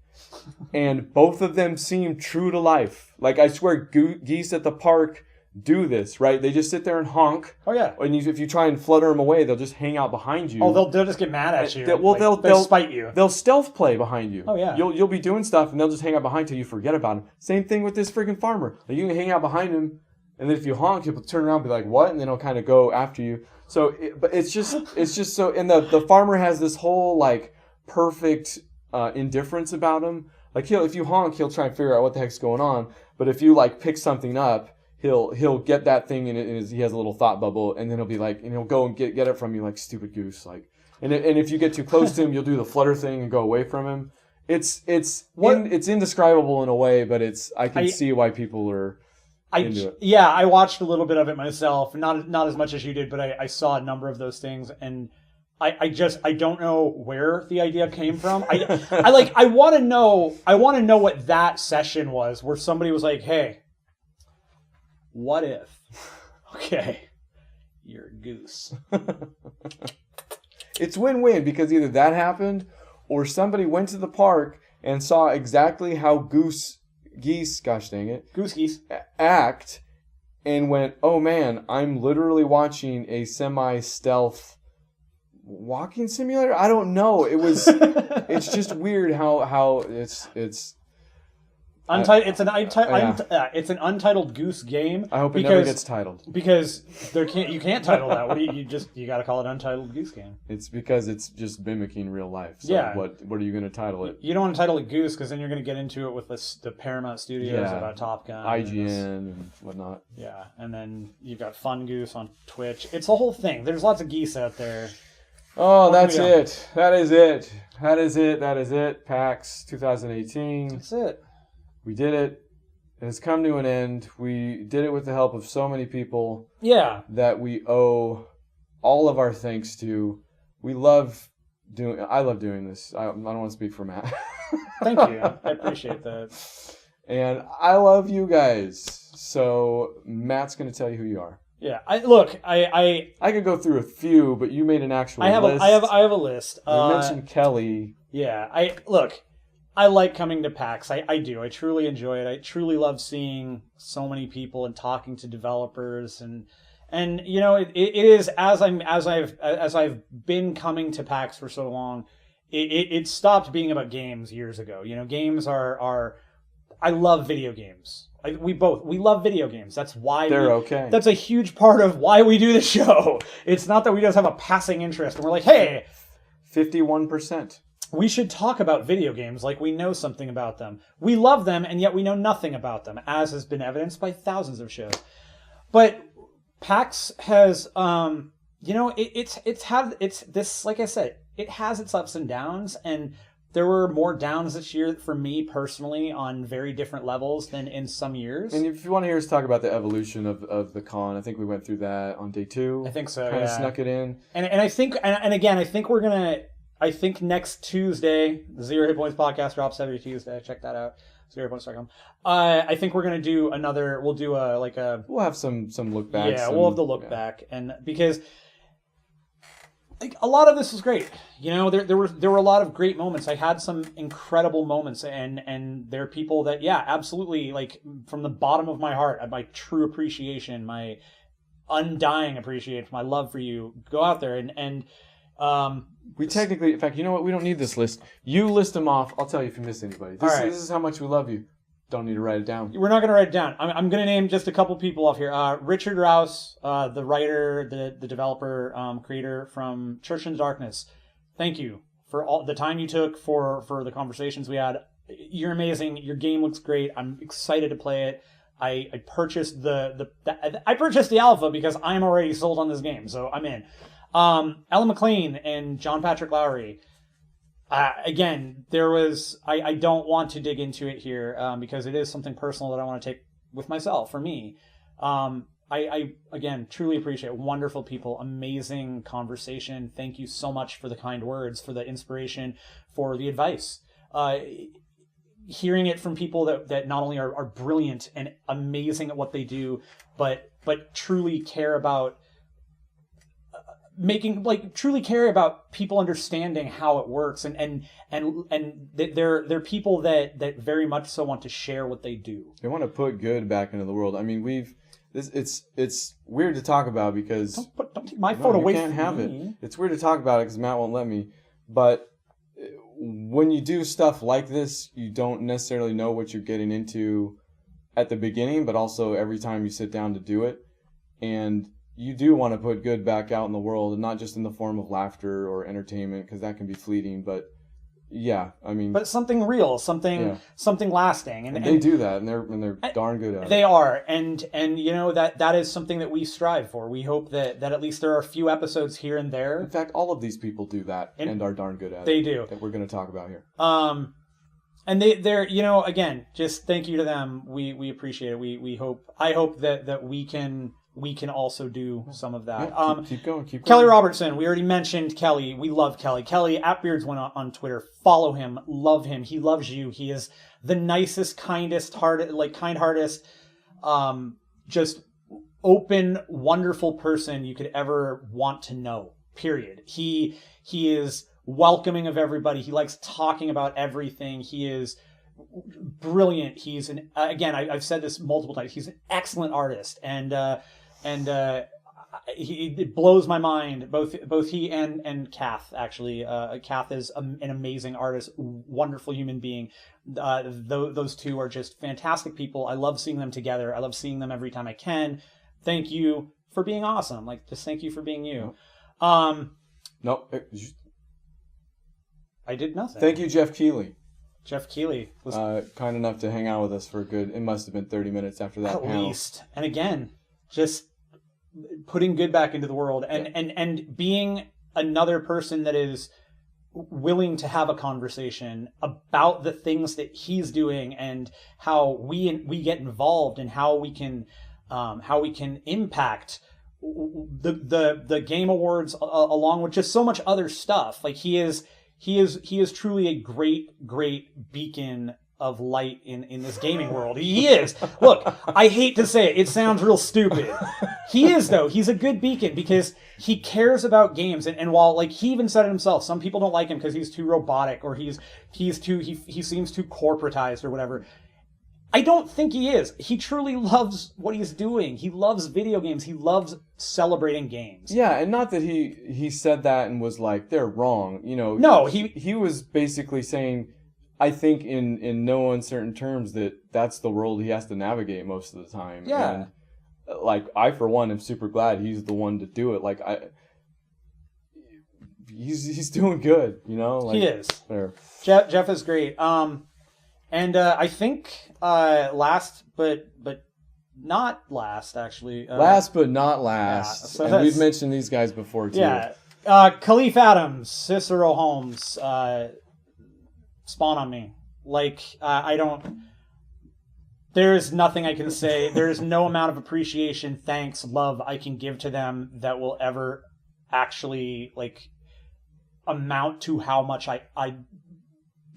And both of them seem true to life. Like, I swear, geese at the park do this, right? They just sit there and honk. Oh, yeah. And if you try and flutter them away, they'll just hang out behind you. Oh, they'll just get mad at you. They'll spite you. They'll stealth play behind you. Oh, yeah. You'll be doing stuff, and they'll just hang out behind till you forget about them. Same thing with this freaking farmer. Like, you can hang out behind him, and then if you honk, he'll turn around and be like, what? And then he'll kind of go after you. So, but it's just so... And the farmer has this whole, like, perfect indifference about him. Like, if you honk, he'll try and figure out what the heck's going on. But if you, like, pick something up, he'll get that thing in he has a little thought bubble, and then he'll be like, and he'll go and get it from you like, stupid goose. Like, and if you get too close to him, you'll do the flutter thing and go away from him. It's indescribable in a way, but I can see why people are into it. Yeah, I watched a little bit of it myself. Not as much as you did, but I saw a number of those things, and I don't know where the idea came from. I want to know what that session was where somebody was like, hey, what if? Okay, you're a goose. It's win-win, because either that happened or somebody went to the park and saw exactly how geese, gosh dang it, goose geese act, and went, oh man, I'm literally watching a semi-stealth walking simulator. I don't know. It's just weird how it's it's an Untitled Goose Game. I hope it never gets titled, because you can't title that. What do you got to call it Untitled Goose Game? It's because it's just mimicking real life. So yeah. What are you going to title it? You don't want to title it Goose, because then you're going to get into it with the Paramount Studios about Top Gun, IGN and whatnot. Yeah, and then you've got Fun Goose on Twitch. It's a whole thing. There's lots of geese out there. Oh, that's it. That is it. PAX 2018. That's it. We did it. It has come to an end. We did it with the help of so many people. Yeah. That we owe all of our thanks to. I love doing this. I don't want to speak for Matt. Thank you. I appreciate that. And I love you guys. So Matt's going to tell you who you are. Yeah, I could go through a few, but you made an actual list. I have a list. You mentioned Kelly. Yeah, I like coming to PAX. I do. I truly enjoy it. I truly love seeing so many people and talking to developers, and you know, it is as I've been coming to PAX for so long. It stopped being about games years ago. You know, games are I love video games. We love video games. That's why okay. That's a huge part of why we do the show. It's not that we just have a passing interest and we're like, hey, 51%. We should talk about video games like we know something about them. We love them, and yet we know nothing about them, as has been evidenced by thousands of shows. But PAX has, it's this, like I said, it has its ups and downs, and there were more downs this year for me personally on very different levels than in some years. And if you want to hear us talk about the evolution of the con, I think we went through that on day 2. I think so. Kind of snuck it in. And I think, and again, I think we're gonna. I think next Tuesday, the Zero Hit Points podcast drops every Tuesday. Check that out. ZeroHitPoints.com. I think we're gonna do another. We'll do We'll have some look backs. Yeah, we'll have the look back, and because like a lot of this was great. You know, there were a lot of great moments. I had some incredible moments, and there are people that absolutely, like, from the bottom of my heart, my true appreciation, my undying appreciation, my love for you, go out there and. We technically, in fact, you know what? We don't need this list. You list them off. I'll tell you if you miss anybody. This is how much we love you. Don't need to write it down. We're not going to write it down. I'm going to name just a couple people off here. Richard Rouse, the writer, the developer, creator from Church in the Darkness. Thank you for all the time you took for the conversations we had. You're amazing. Your game looks great. I'm excited to play it. I purchased I purchased the alpha because I'm already sold on this game, so I'm in. Ella McLean and John Patrick Lowry. Again, there was I don't want to dig into it here because it is something personal that I want to take with myself for me. I again truly appreciate wonderful people, amazing conversation. Thank you so much for the kind words, for the inspiration, for the advice. Hearing it from people that not only are brilliant and amazing at what they do, but truly care about truly care about people understanding how it works, and they're people that very much so want to share what they do. They want to put good back into the world. I mean, it's weird to talk about because don't take my phone away from me. You can't have it. It's weird to talk about it because Matt won't let me. But when you do stuff like this, you don't necessarily know what you're getting into at the beginning, but also every time you sit down to do it. And you do want to put good back out in the world, and not just in the form of laughter or entertainment, because that can be fleeting. But yeah, I mean, but something real, something lasting, and they do that, and they're darn good at it. They are, and you know that is something that we strive for. We hope that at least there are a few episodes here and there. In fact, all of these people do that and are darn good at it. They do. That we're going to talk about here. And they're again, just thank you to them. We appreciate it. I hope that we can also do some of that. Yeah, keep going. Kelly Robertson, we already mentioned Kelly. We love Kelly. Kelly at Beardswin on Twitter. Follow him. Love him. He loves you. He is the nicest, kindest, kind-heartedest, just open, wonderful person you could ever want to know. Period. He is welcoming of everybody. He likes talking about everything. He is brilliant. He's I've said this multiple times. He's an excellent artist, and it blows my mind. Both he and Kath actually. Kath is an amazing artist, wonderful human being. Those two are just fantastic people. I love seeing them together. I love seeing them every time I can. Thank you for being awesome. Just thank you for being you. Nope. I did nothing. Thank you, Jeff Keighley. Jeff Keighley was kind enough to hang out with us for a good. It must have been 30 minutes after that. At least, and again, just putting good back into the world, and being another person that is willing to have a conversation about the things that he's doing and how we get involved and how we can impact the Game Awards along with just so much other stuff. He is truly a great beacon of light in this gaming world. He is. Look, I hate to say it. It sounds real stupid. He is, though. He's a good beacon because he cares about games. And while, he even said it himself, some people don't like him because he's too robotic or he seems too corporatized or whatever. I don't think he is. He truly loves what he's doing. He loves video games. He loves celebrating games. Yeah, and not that he said that and was like, they're wrong. No, he was basically saying, I think in no uncertain terms that's the world he has to navigate most of the time. Yeah. And I for one am super glad he's the one to do it. He's doing good, he is. There. Jeff is great. And I think last but not last, actually. Last but not last. Yeah, so and we've mentioned these guys before, too. Yeah. Khalif Adams, Cicero Holmes, Spawn on Me. I don't... There's nothing I can say. There's no amount of appreciation, thanks, love I can give to them that will ever actually, amount to how much I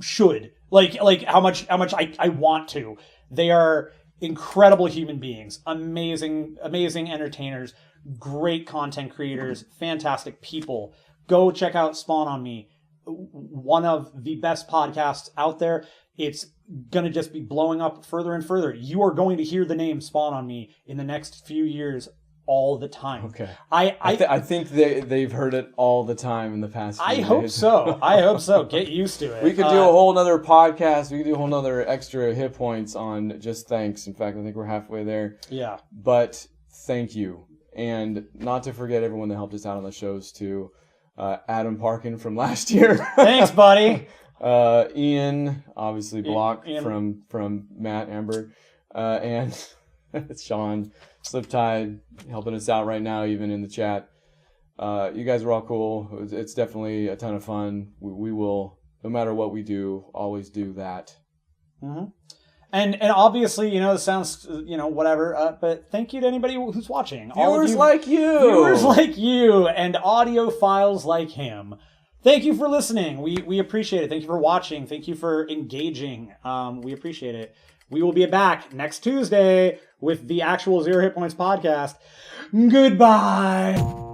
should. How much I want to. They are incredible human beings, amazing entertainers, great content creators, fantastic people. Go check out Spawn on Me, one of the best podcasts out there. It's gonna just be blowing up further and further. You are going to hear the name Spawn on Me in the next few years all the time. Okay. I think they've heard it all the time in the past few days. hope so. I hope so. Get used to it. We could do a whole nother podcast. We could do a whole nother extra hit points on just thanks. In fact, I think we're halfway there. Yeah. But thank you. And not to forget everyone that helped us out on the shows too. Adam Parkin from last year. Thanks, buddy. Ian, obviously Block Ian. from Matt Amber, and Sean Sliptide helping us out right now, even in the chat. You guys were all cool. It's definitely a ton of fun. We will, no matter what we do, always do that. Mm-hmm. And obviously, this sounds, whatever, but thank you to anybody who's watching. Viewers like you! Viewers like you, and audiophiles like him. Thank you for listening. We appreciate it. Thank you for watching. Thank you for engaging. We appreciate it. We will be back next Tuesday with the actual Zero Hit Points podcast. Goodbye!